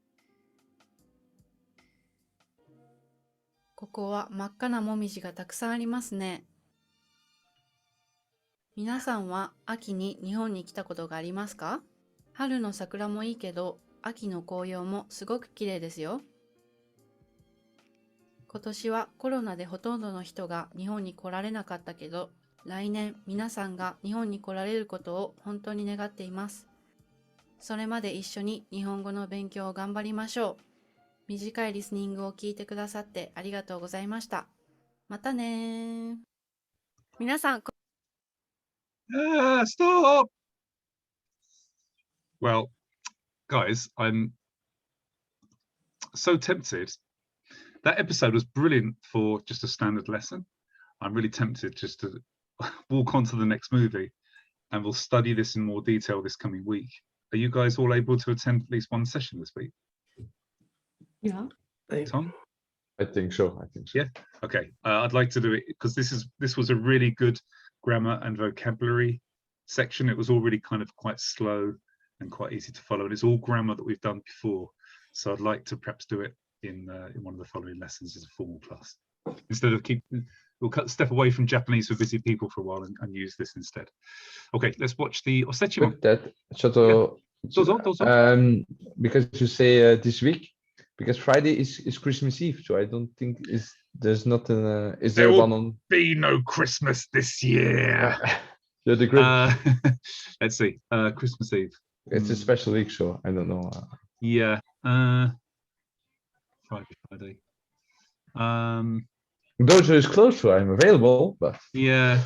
ここは真っ赤なもみじがたくさんありますね。皆さんは秋に日本に来たことがありますか？春の桜もいいけど、秋の紅葉もすごく綺麗ですよ。今年はコロナでほとんどの人が日本に来られなかったけど、来年皆さんが日本に来られることを本当に願っています。それまで一緒に日本語の勉強を頑張りましょう。短いリスニングを聞いてくださってありがとうございました。またねー。皆さん、
Stop! Well, guys, I'm so tempted. That episode was brilliant for just a standard lesson. I'm really tempted just to walk on to the next movie and we'll study this in more detail this coming week. Are you guys all able to attend at least one session this week?
Yeah.
Tom?
I think so.
Yeah. Okay. I'd like to do it because this was a really good grammar and vocabulary section. It was already kind of quite slow and quite easy to follow, and it's all grammar that we've done before. So I'd like to perhaps do it in one of the following lessons as a formal class. Instead of we'll step away from Japanese for busy people for a while and use this instead. Okay, let's watch the Osechi one.
With that, Shoto, because you say this week, because Friday is Christmas Eve, so I don't think there's not an is there one on?
Be no Christmas this year.
You're the Grinch.
Let's see. Christmas Eve.
It's a special week, so I don't know.
Yeah. Friday.
Dojo is closed, so I'm available. But
yeah,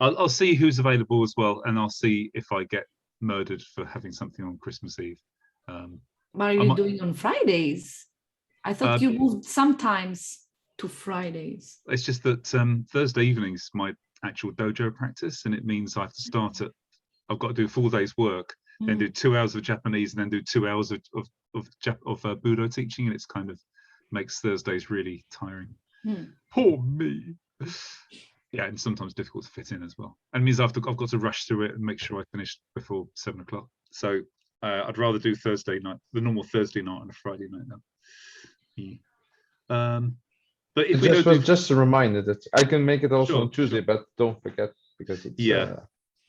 I'll see who's available as well, and I'll see if I get murdered for having something on Christmas Eve.
What are you doing on Fridays? I thought you moved sometimes to Fridays.
It's just that Thursday evening is my actual dojo practice, and it means I have to start at. I've got to do a full day's work, then do 2 hours of Japanese, and then do 2 hours of Budo teaching, and it's kind of makes Thursdays really tiring. Poor me. Yeah, and sometimes difficult to fit in as well. And it means I've got to rush through it and make sure I finish before 7 o'clock. So I'd rather do Thursday night, the normal Thursday night and a Friday night now. Yeah. But if we don't
just a reminder that I can make it also on Tuesday, but don't forget because it's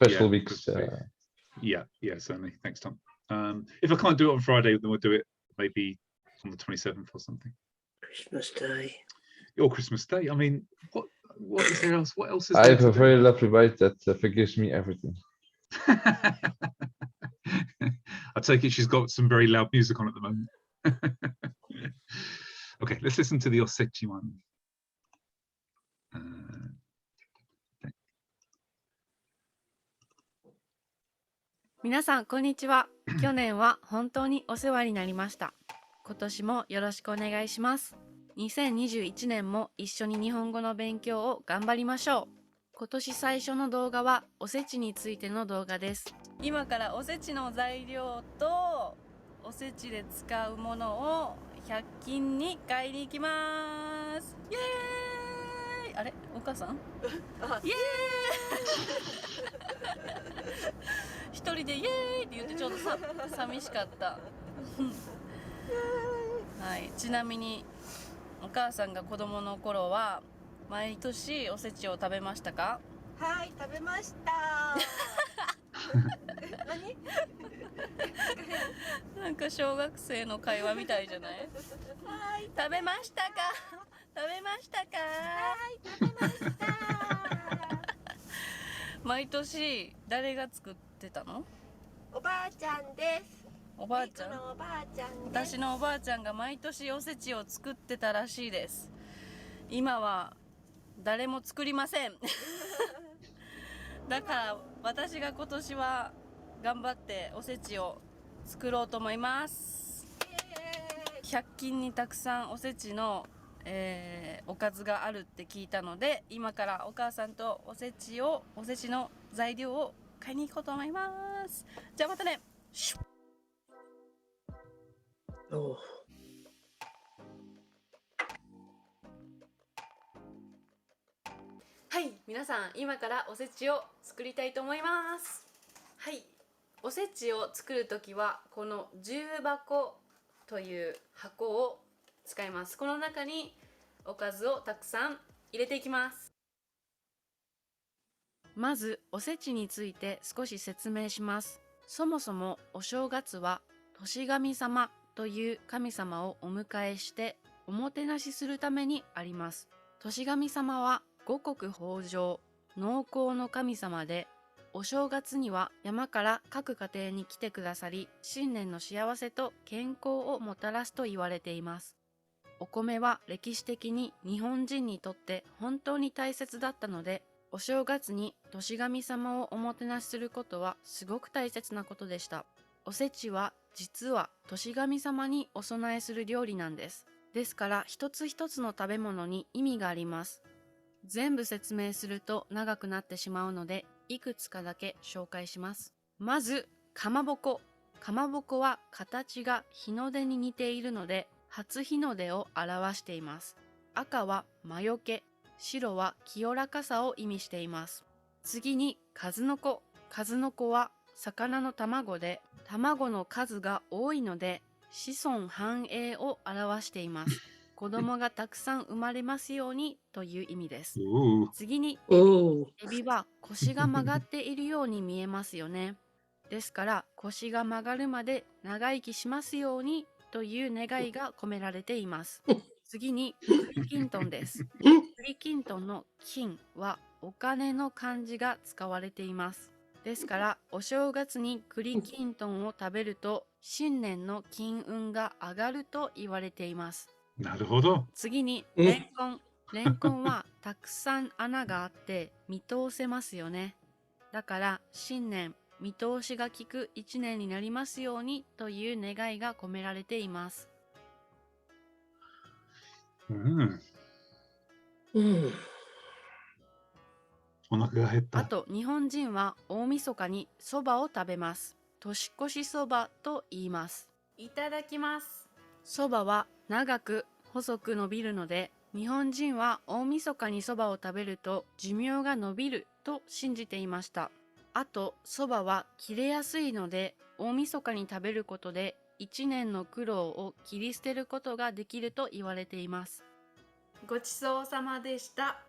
special weeks.
Yeah, certainly. Thanks, Tom. If I can't do it on Friday, then we'll do it maybe on the 27th or something.
Christmas Day.
Your Christmas Day. I mean, what is there else? What else is
I
there
have a very lovely wife that forgives me everything.
I take it she's got some very loud music on at the moment. Okay, let's listen to the Osechi one.
皆さん、こんにちは。去年は本当にお世話になりました。今年もよろしくお願いします。2021年も一緒に日本語の勉強を頑張りましょう。今年最初の動画はおせちについての動画です。今からおせちの材料とおせちで使うものを100均に買いに行きます。イエーイ！あれ？お母さん？イエーイ！一人でイエーイって言ってちょっと寂しかった。はい、ちなみにお母さんが子供の頃は毎年おせちを食べましたか？
はい、食べました。何？
なんか小学生の会話みたいじゃない？はい、食べましたか？食べましたか？
はい、食べまし
毎年誰が作ってたの？
おばあちゃんです。
おばあちゃん。
のおばあちゃんです。
私のおばあちゃんが毎年おせちを作ってたらしいです。今は誰も作りません。だから私が今年は頑張っておせちを作ろうと思います。100均にたくさんおせちの、おかずがあるって聞いたので、今からお母さんとおせちの材料を買いに行こうと思います。じゃあまたね。
Oh.
はい、皆さん今からおせちを作りたいと思います。はい、おせちを作るときはこの重箱という箱を使います。この中におかずをたくさん入れていきます。まずおせちについて少し説明します。そもそもお正月は年神様という神様をお迎えしておもてなしするためにあります。年神様は五穀豊穣、農耕の神様で、お正月には山から各家庭に来てくださり、新年の幸せと健康をもたらすと言われています。お米は歴史的に日本人にとって本当に大切だったので、お正月に年神様をおもてなしすることはすごく大切なことでした。おせちは実は年神様にお供えする料理なんです。ですから一つ一つの食べ物に意味があります。全部説明すると長くなってしまうので、いくつかだけ紹介します。まず、かまぼこ。かまぼこは形が日の出に似ているので、初日の出を表しています。赤は魔除け、白は清らかさを意味しています。次に、数の子。数の子は魚の卵で、卵の数が多いので、子孫繁栄を表しています。子供がたくさん生まれますようにという意味です。次にエビは腰が曲がっているように見えますよね。ですから腰が曲がるまで長生きしますようにという願いが込められています。次に栗きんとんです。栗きんとんの金はお金の漢字が使われています。ですからお正月に栗きんとんを食べると新年の金運が上がると言われています。
なるほど。
次にレンコン。レンコンはたくさん穴があって見通せますよね。だから新年見通しが利く一年になりますようにという願いが込められています。
お腹が減った。
あと日本人は大晦日にそばを食べます。年越しそばと言います。いただきます。そばは長く細く伸びるので、日本人は大晦日にそばを食べると寿命が伸びると信じていました。あとそばは切れやすいので、大晦日に食べることで一年の苦労を切り捨てることができると言われています。ごちそうさまでした。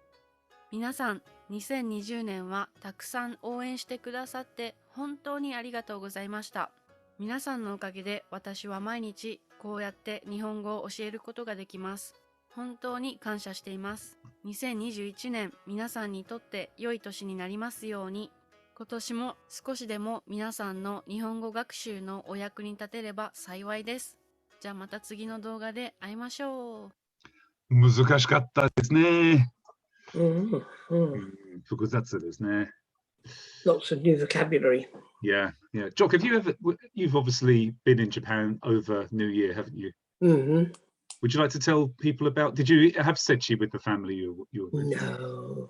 皆さん、2020年はたくさん応援してくださって本当にありがとうございました。皆さんのおかげで私は毎日こうやって日本語を教えることができます。本当に感謝しています。2021年、皆さんにとって良い年になりますように。今年も少しでも皆さんの日本語学習のお役に立てれば幸いです。じゃあまた次の動画で会いましょう。
難しかったですね。複雑ですね。
Lots of new vocabulary.
Yeah, yeah. Jock, you've obviously been in Japan over New Year, haven't you?
Mm-hmm.
Would you like to tell people about, did you have Sechi with the family you were with?
No.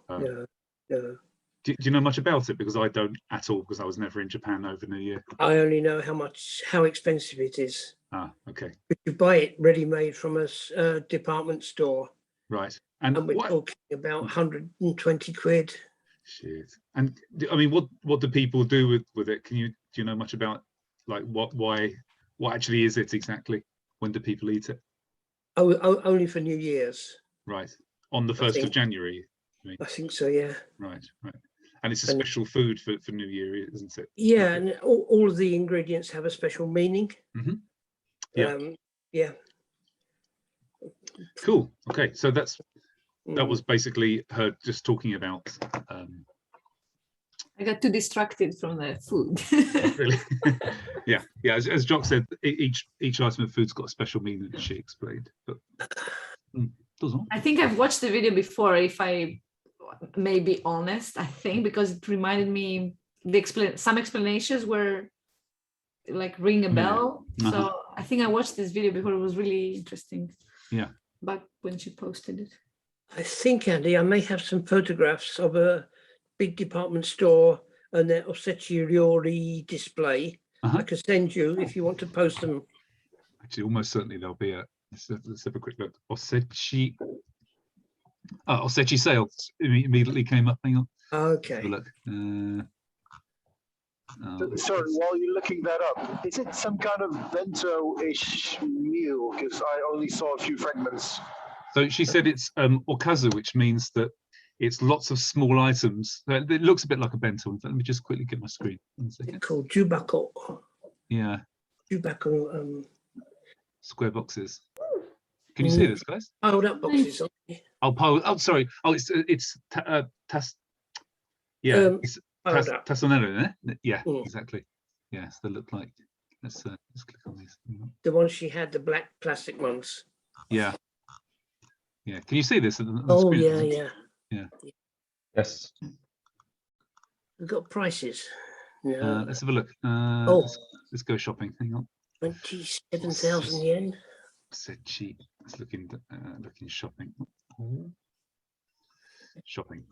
Do you know much about it? Because I don't at all, because I was never in Japan over New Year.
I only know how expensive it is.
Ah, okay.
You buy it ready-made from a department store.
Right.
And we're talking about 120 quid.
Shit. And I mean, what do people do with it? Do you know much about, like, what actually is it exactly? When do people eat it?
Oh, only for New Year's.
Right. On the 1st of January?
I think so, yeah.
Right. And it's a special food for New Year, isn't it?
Yeah, and all of the ingredients have a special meaning.
Mm-hmm. Yeah.
Yeah.
Cool. Okay, so that was basically her just talking about
I got too distracted from the food.
Really? Yeah. As Jock said, each item of food's got a special meaning that she explained. But doesn't.
I think I've watched the video before. If I may be honest, I think because it reminded me some explanations were like ring a bell. So I think I watched this video before. It was really interesting.
Yeah.
Back when she posted it.
I think, Andy, I may have some photographs of a big department store and their Osechi Ryori display. I can send you if you want to post them.
Actually, almost certainly there'll be a. Let's have a quick look. Osechi. Oh, Osechi sales immediately came up. Hang on.
Okay.
Have a look.
Sorry, while you're looking that up, is it some kind of bento-ish meal? Because I only saw a few fragments.
So she said it's okazu, which means that it's lots of small items. It looks a bit like a bento. Let me just quickly get my screen.
It's called jubako.
Yeah.
Jubako.
Square boxes. Can you see this, guys?
Piled up boxes.
Oh, sorry. Oh, it's Tasonero, isn't it? Yeah, exactly. Yes, they look like. Let's click on these.
The ones she had, the black plastic ones.
Yeah. Yeah. Can you see this? On the
Oh,
screen?
yeah.
Yes.
We've got prices. No.
Let's have a look. Let's go shopping. Hang on.
27,000 yen.
Said cheap. Let's look in shopping. Shopping.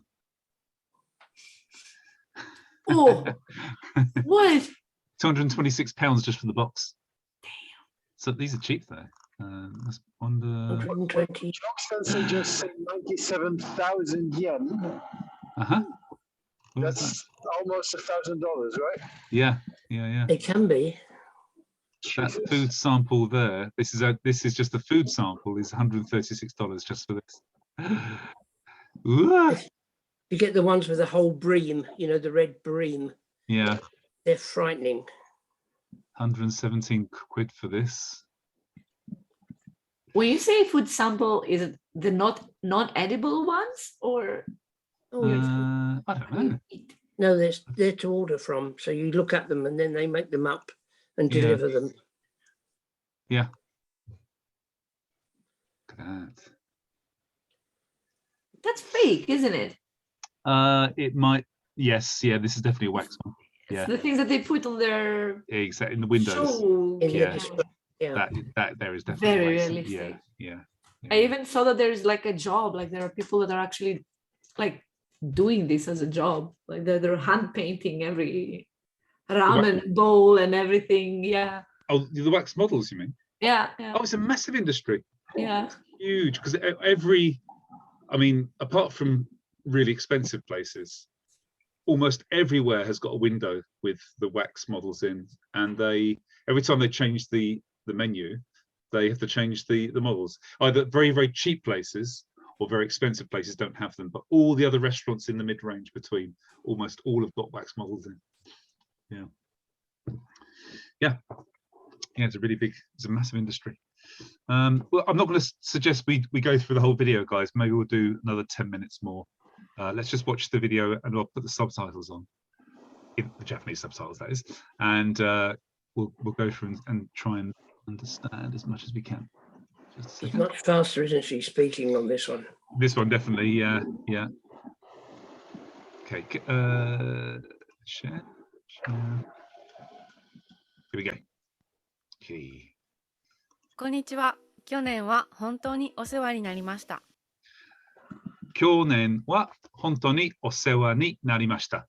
Oh, what?
£226 just for the box. Damn. So these are cheap though. Let's wonder.
120.
Jock Sensei just said 97,000 yen. That's almost $1,000, right?
Yeah.
It can be.
That food sample there. This is just the food sample. Is $136 just for this.
You get the ones with the whole bream, the red bream.
Yeah.
They're frightening.
117 quid for this.
When you say food sample, is it the not edible ones or?
I don't know.
No, they're to order from. So you look at them and then they make them up and deliver them.
Yeah. Look at that.
That's fake, isn't it?
It might. Yes. Yeah. This is definitely a wax one. Yeah.
It's the things that they put on their.
Exactly in the windows.
Show.
Yeah.
That there is definitely
very
wax.
realistic.
Yeah.
I even saw that there's like a job. Like there are people that are actually like doing this as a job. Like they're hand painting every ramen bowl and everything. Yeah.
Oh, the wax models, you mean?
Yeah.
Oh, it's a massive industry.
Yeah.
Huge, because apart from really expensive places, almost everywhere has got a window with the wax models in, and every time they change the menu, they have to change the models. Either very, very cheap places or very expensive places don't have them, but all the other restaurants in the mid-range between almost all have got wax models in. Yeah, it's a massive industry. Well, I'm not going to suggest we go through the whole video, guys. Maybe we'll do another 10 minutes more. Let's just watch the video and I'll put the subtitles on, the Japanese subtitles that is, and we'll go through and try and understand as much as we can. Just a
She's
second.
much faster, isn't she, speaking on this one?
This one definitely, yeah. Okay, share. Here we go. Okay.
こんにちは。去年は本当にお世話になりました。
去年は本当にお世話になりました。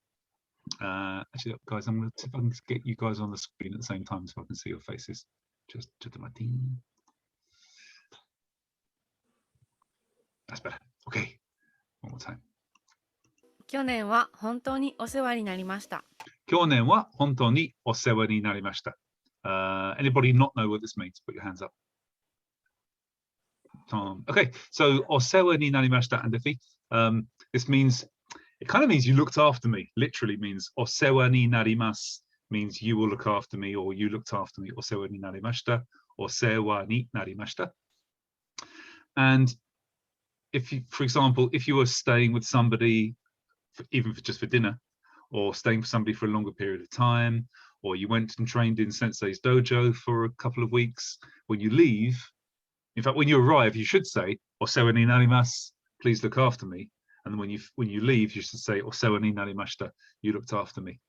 Actually, guys, I'm going to see if I can get you guys on the screen at the same time so I can see your faces. Just my team. That's better. Okay. One more time.
去年は本当にお世話になりました。
去年は本当にお世話になりました。Anybody not know what this means? Put your hands up. Tom. Okay, so お世話になりました and this means, it kind of means you looked after me. Literally means お世話になります means you will look after me or you looked after me. お世話になりました。お世話になりました。And if you, for example, if you were staying with somebody, even just for dinner, or staying for somebody for a longer period of time, or you went and trained in Sensei's dojo for a couple of weeks. When you leave, in fact, when you arrive, you should say, "Osewa ni narimasu," please look after me. And when you leave, you should say, "Osewa ni narimashita," you looked after me.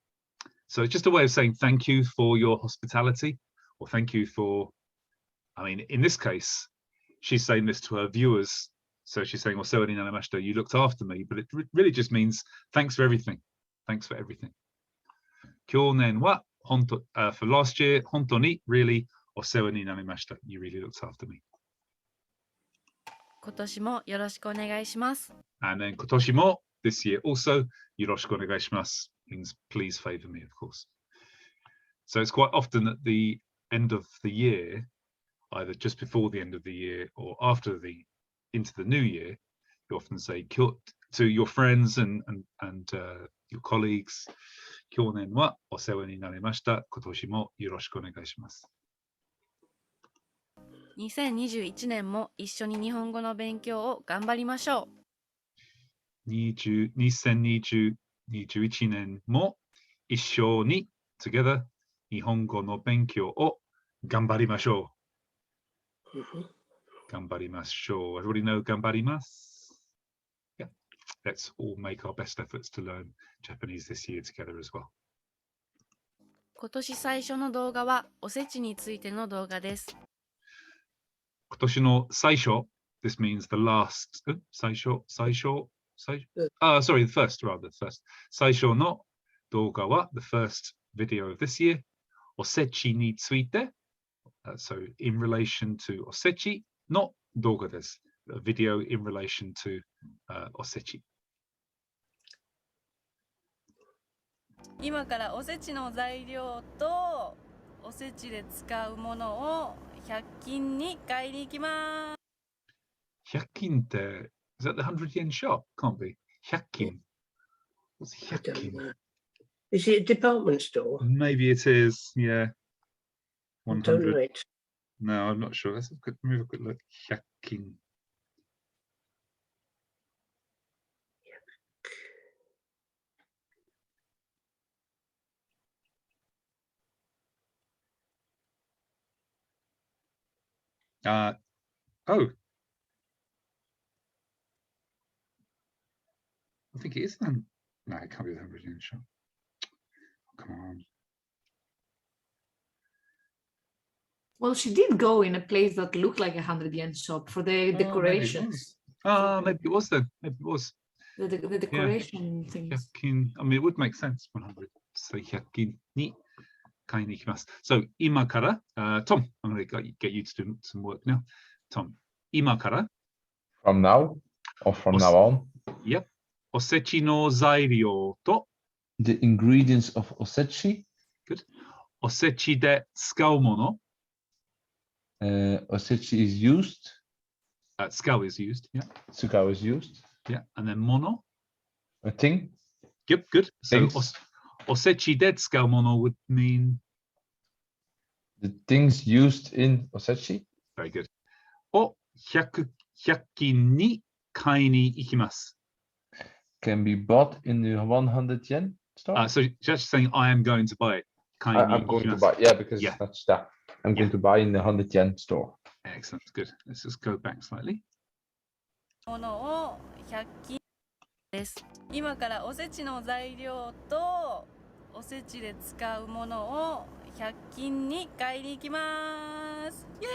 So it's just a way of saying thank you for your hospitality, or thank you for, I mean, in this case, she's saying this to her viewers. So she's saying, "Osewa ni narimashita," you looked after me, but it really just means thanks for everything. Thanks for everything. Kyonen wa honto, for last year, honto ni, really, osewa ni narimashita, you really looked after me.
今年もよろしくお願いします。
And then kotoshi mo, this year also, yoroshiku onegai shimasu, means please favor me, of course. So it's quite often at the end of the year, either just before the end of the year or after into the new year, you often say to your friends and your colleagues, "Kyonen wa osewa ni narimashita, kotoshi mo yoroshiku onegai shimasu."
2021年も一緒に日本語の勉強を頑張りましょう。
2021年も一緒に together 日本語の勉強を頑張りましょう。頑張りましょう。Everybody know 頑張ります? Yeah. Let's all make our best efforts to learn Japanese this year together as well.
今年最初の動画はおせちについての動画です。
今年の最初 this means the last 最初 sorry, the first rather, first 最初の動画は the first video of this year おせちについて so in relation to おせちの動画です a video in relation to おせち。
今からおせちの材料とおせちで使うものを100均に買いに行きます。
100均って is that the 100 yen shop? Can't be. 100均. What's 100均?
Is it a department store?
Maybe it is, yeah.
I don't know
100.
it.
No, I'm not sure. Let's have a quick look. 100均. Oh. I think it is then. No, it can't be the 100 yen shop. Oh, come on.
Well, she did go in a place that looked like a 100 yen shop for the decorations.
Maybe it was then. Maybe it was.
The decoration things.
100均. I mean, it would make sense. 100. So 100均に買いに行きます. So 今から Tom, I'm going to get you to do some work now. Tom, 今から
From now or from now on?
Yep. おせちの材料と
The ingredients of osechi.
Good. おせちで使うもの
osechi is used.
Tsukau is used, yeah.
Tsukau is used.
Yeah, and then mono.
A thing.
Yep, good. So
Things.
osechi de tsukau mono would mean
The things used in osechi.
very good. O 100均に買いに行きます.
Can be bought in the 100 yen store.
So just saying I am going to buy it. 買いに
I'm
行
going
き
to
ます.
buy. Yeah, because
Yeah.
that's that. I'm going to buy in the 100 yen store.
Excellent, good. Let's just go back slightly.
ものを100均です。今からおせちの材料とおせちで使うものを100均に買いに行きます。イエ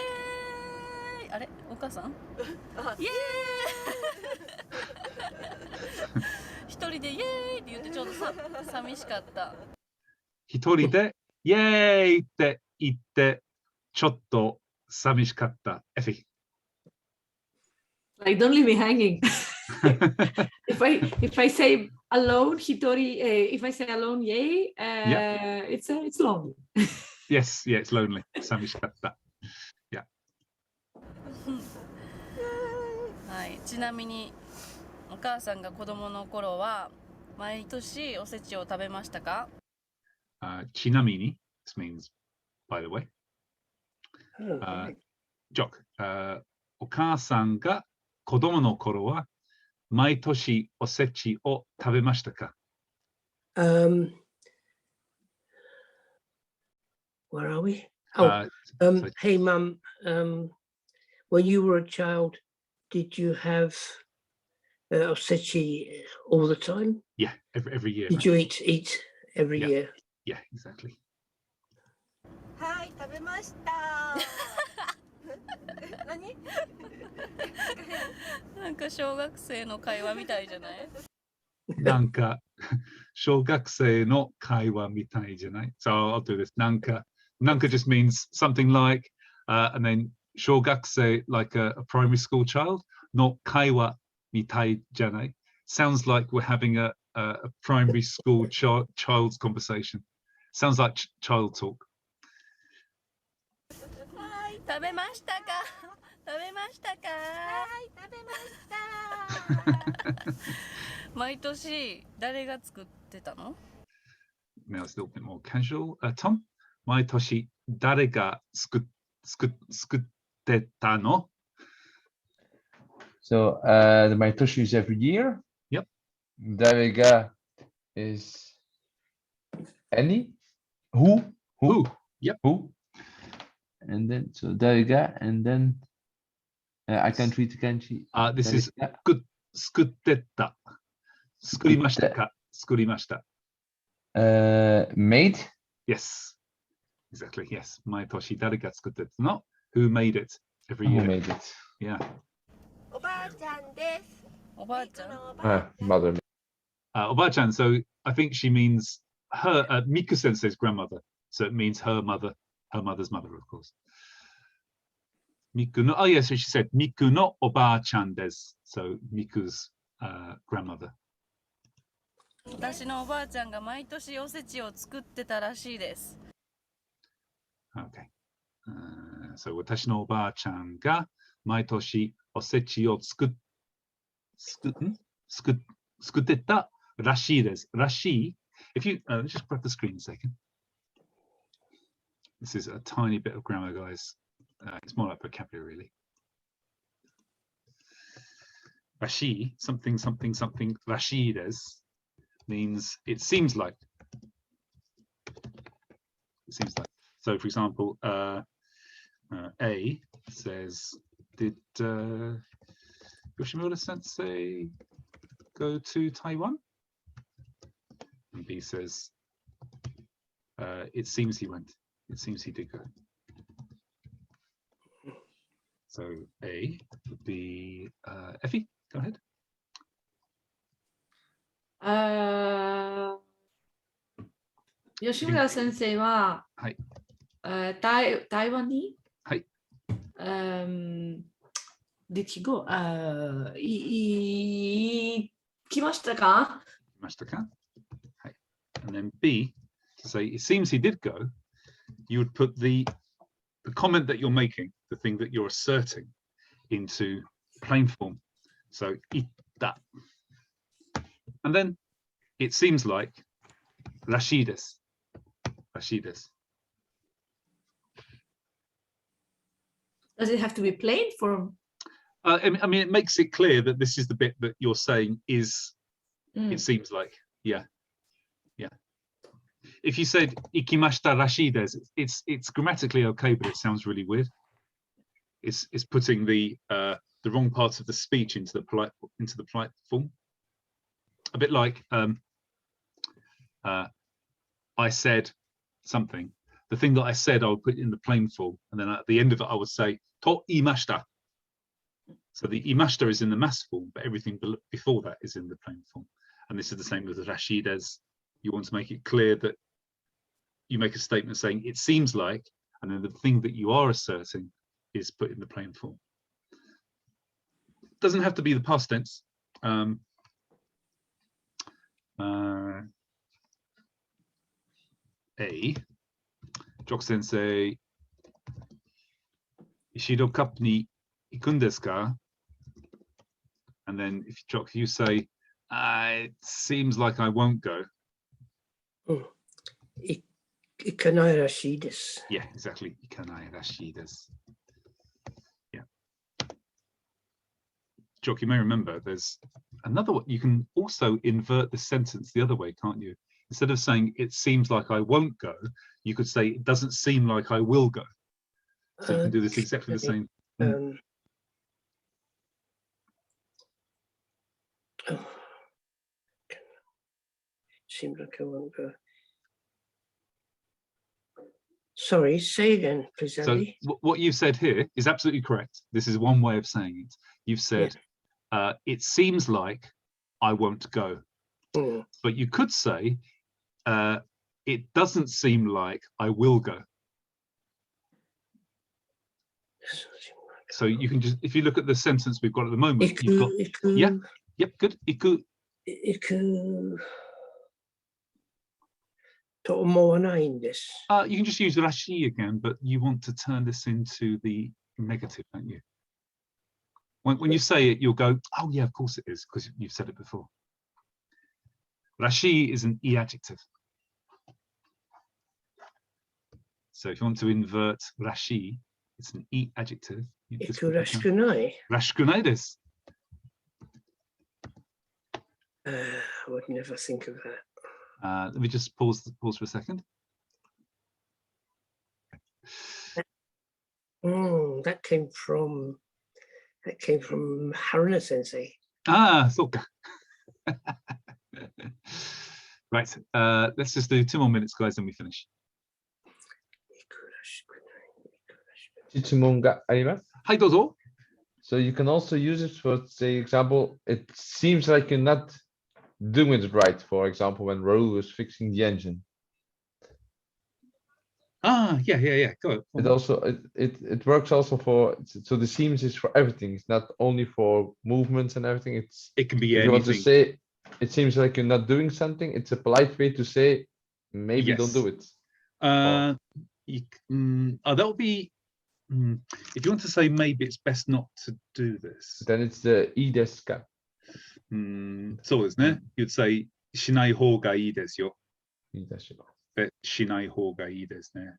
ーイ。あれ、お母さん？イエーイ。一人でイエーイって言ってちょっと寂しかった。
一人でイエーイって言ってちょっと寂しかった。Effie.
Like, don't leave me hanging. if I say alone, Hitori, if I say alone, yay, it's lonely.
Yes, yeah, it's lonely. 寂しかった。Yeah.
はい、ちなみにお母さんが子供の頃は毎年おせちを食べましたか？
ちなみに this means by the way. Jock, お母さんが子供の頃は毎年おせちを食べましたか？
Where are we? Oh,
so-
hey, Mum. When you were a child, did you have osechi all the time?
Yeah, every year.
Did
right?
you eat every
Yeah.
year?
Yeah, exactly.
はい、食べました。何？
なんか小学生の会話みたいじゃない？
なんか小学生の会話みたいじゃない? So I'll do this. Nanka just means something like, and then 小学生 like a primary school child. No kaiwa mitai janai. Sounds like we're having a primary school child's conversation. Sounds like child talk.
はい、食べましたか？食べましたか？
はい、食べました。
毎年誰が作ってたの？
Now it's a little bit more casual. Tom, 毎年誰が作ってたの?
So the Maitoshi is every year.
Yep.
Darega is any? Who?
Yep.
Who? And then so Darega, and then I can't read the kanji.
This is
Darega.
good. 作ってた. 作りましたか? 作りました.
Made.
Yes. Exactly. Yes. 毎年誰が作ってたの? Who made it every
Who
year?
made it?
Yeah.
おばあちゃんです。
おばあちゃん。
おばあちゃん。
Mother.
Oba-chan, so I think she means her, Miku sensei's grandmother. So it means her mother, her mother's mother, of course. Miku no, oh yeah, so she said Miku no Oba-chan desu. So Miku's grandmother.
私のおばあちゃんが毎年おせちを作ってたらしいです。
Okay. So 私のおばあちゃんが毎年おせちを作ってたらしいです。らしい. If you let's just grab the screen a second. This is a tiny bit of grammar, guys. It's more like vocabulary, really. Rashi, something, something, something, rashi desu means it seems like. It seems like. So, for example, A says, did Yoshimura Sensei go to Taiwan? And B says, it seems he went. It seems he did go. So A would be Effie, go ahead.
吉村先生は、
はい。
台湾に、
はい。
Did he go? 来ましたか?
来ましたか? And then B, to say it seems he did go, you would put the comment that you're making, the thing that you're asserting, into plain form. So itta. And then it seems like rashides. Rashides.
Does it have to be plain form?
I mean, it makes it clear that this is the bit that you're saying is, it seems like, yeah. Yeah. If you said ikimashita rashides, it's grammatically okay, but it sounds really weird. It's putting the wrong parts of the speech into the polite form. A bit like I said something. The thing that I said, I would put in the plain form, and then at the end of it, I would say to imashita. So the imashita is in the mass form, but everything before that is in the plain form. And this is the same with the rashides. You want to make it clear that you make a statement saying it seems like, and then the thing that you are asserting is put in the plain form. Doesn't have to be the past tense. A. Jock sensei, Ishido Cup ni ikun desu ka? And then if Jock, you say, it seems like I won't go.
Ikanai rashi desu.
Yeah, exactly. Ikanai rashi desu. Yeah. Jock, you may remember there's another one. You can also invert the sentence the other way, can't you? instead of saying it seems like I won't go, you could say it doesn't seem like I will go. So you can do this exactly the same.
Seems like I won't go. Sorry, say again, please, Andy.
So what you've said here is absolutely correct. This is one way of saying it. You've said, it seems like I won't go. But you could say, it doesn't seem like I will go. So you can just, if you look at the sentence we've got at the moment, you've got, good. Iku. You can just use rashi again, but you want to turn this into the negative, don't you? When you say it, you'll go, oh yeah, of course it is, because you've said it before. Rashi is an e adjective. So if you want to invert rashi, it's an e adjective.
Iku rashikunai.
Rashikunai desu.
I would never think of that.
Let me just pause for a second.
That came from Haruna Sensei.
So. Right. Let's just do 2 more minutes, guys, then we finish.
質問があります。
はい、どうぞ。
So you can also use it for, say, example, it seems like you're not doing it right. For example, when Raul was fixing the engine.
Yeah. Go on.
It also it works also for, so the seams is for everything. It's not only for movements and everything.
It can be
if
anything.
you want to say it seems like you're not doing something, it's a polite way to say maybe don't do it.
That would be if you want to say maybe it's best not to do this.
Then it's theいいですか.
そうですね。You'd say しない方がいいですよ。
いいですよ。
しない方がいいですね。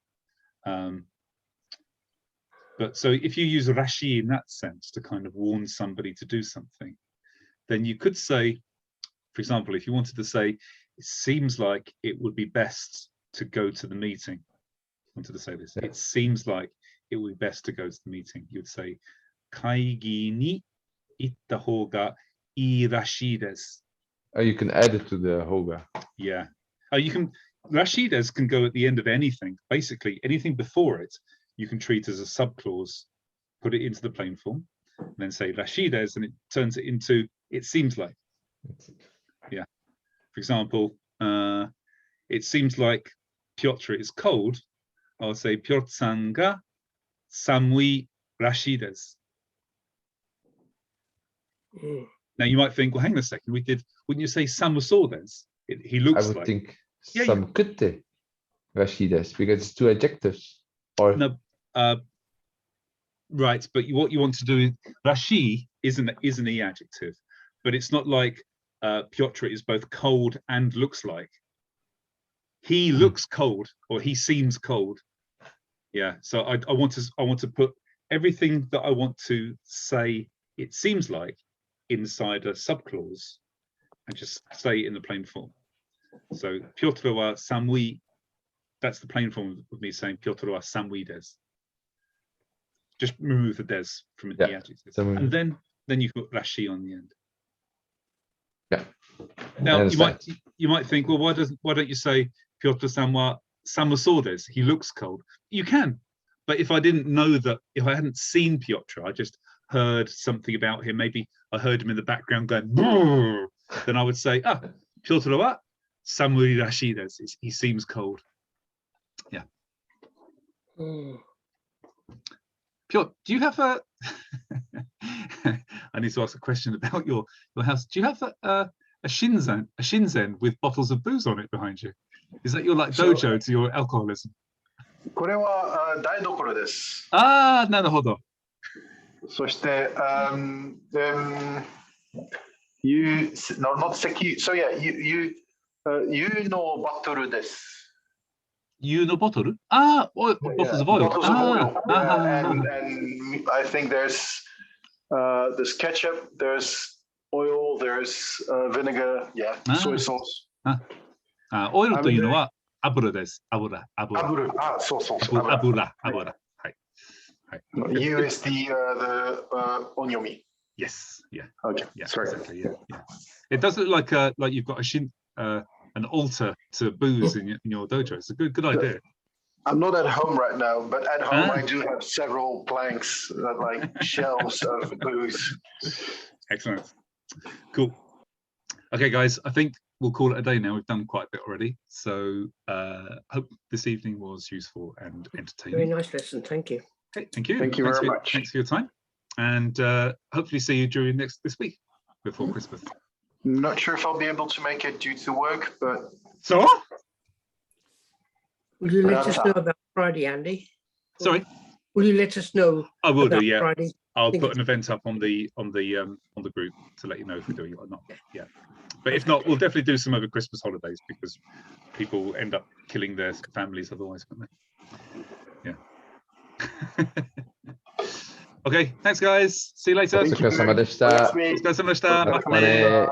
But so if you use rashi in that sense to kind of warn somebody to do something, then you could say, for example, if you wanted to say, it seems like it would be best to go to the meeting. I wanted to say this. It seems like it would be best to go to the meeting. You'd say, 会議に行った方がいいらしいです.
You can add it to the hoga.
Yeah. You can. Rashides can go at the end of anything. Basically, anything before it, you can treat as a subclause, put it into the plain form, and then say Rashides, and it turns it into it seems like. Yeah. For example, it seems like Piotr is cold. I'll say Piotr-san ga samui rashides. Now you might think, well, hang on a second. Wouldn't you say samusodes? He looks like.
I would think samkutte rashides because it's 2 adjectives. Or
no, right. But what you want to do is rashi is an e adjective, but it's not like Piotr is both cold and looks like. He looks cold, or he seems cold. Yeah. So I want to put everything that I want to say it seems like inside a subclause and just say it in the plain form. So Piotr wa samui, that's the plain form of me saying Piotr wa samui des. Just remove the des from the adjective. And then you put rashi on the end.
Yeah.
Now you might think, well, why don't you say Piotr-san wa samusodes? He looks cold. You can, but if I didn't know that, if I hadn't seen Piotr, I just heard something about him. Maybe I heard him in the background going, then I would say, Piotr wa samui rashides. He seems cold. Yeah. Piotr, do you have a? I need to ask a question about your house. Do you have a shinzen with bottles of booze on it behind you? Is that your dojo to your alcoholism?
これは台所です。
なるほど。
そして、you no not seki. So yeah, you no bottle です。
You no bottle? Bottles of oil.
Bottles of oil. And I think there's ketchup, there's oil, there's vinegar, soy sauce.
オイルというのは油です。油。
Abura. Ah, so.
油。はい。
U is the onyomi.
Yes. Yeah.
Okay.
Yeah.
Sorry.
Exactly. Yeah. It does look like you've got an altar to booze in your dojo. It's a good idea.
I'm not at home right now, but at home I do have several planks, like shelves of booze.
Excellent. Cool. Okay, guys, I think we'll call it a day now. We've done quite a bit already. So hope this evening was useful and entertaining.
Very nice lesson. Thank you.
Okay, thank you.
Thank you very much.
Thanks for your time. And hopefully see you during this week before Christmas.
Not sure if I'll be able to make it due to work, but...
So?
Will you let us know about Friday, Andy?
Sorry?
Will you let us know?
I will do, yeah.
Friday?
I'll put an event up on the group to let you know if we're doing it or not. Yeah. But if not, we'll definitely do some over Christmas holidays because people end up killing their families otherwise, won't they? Yeah. Okay, thanks guys. See you later.
お疲れ様でした。
お疲れ様でした。
またね。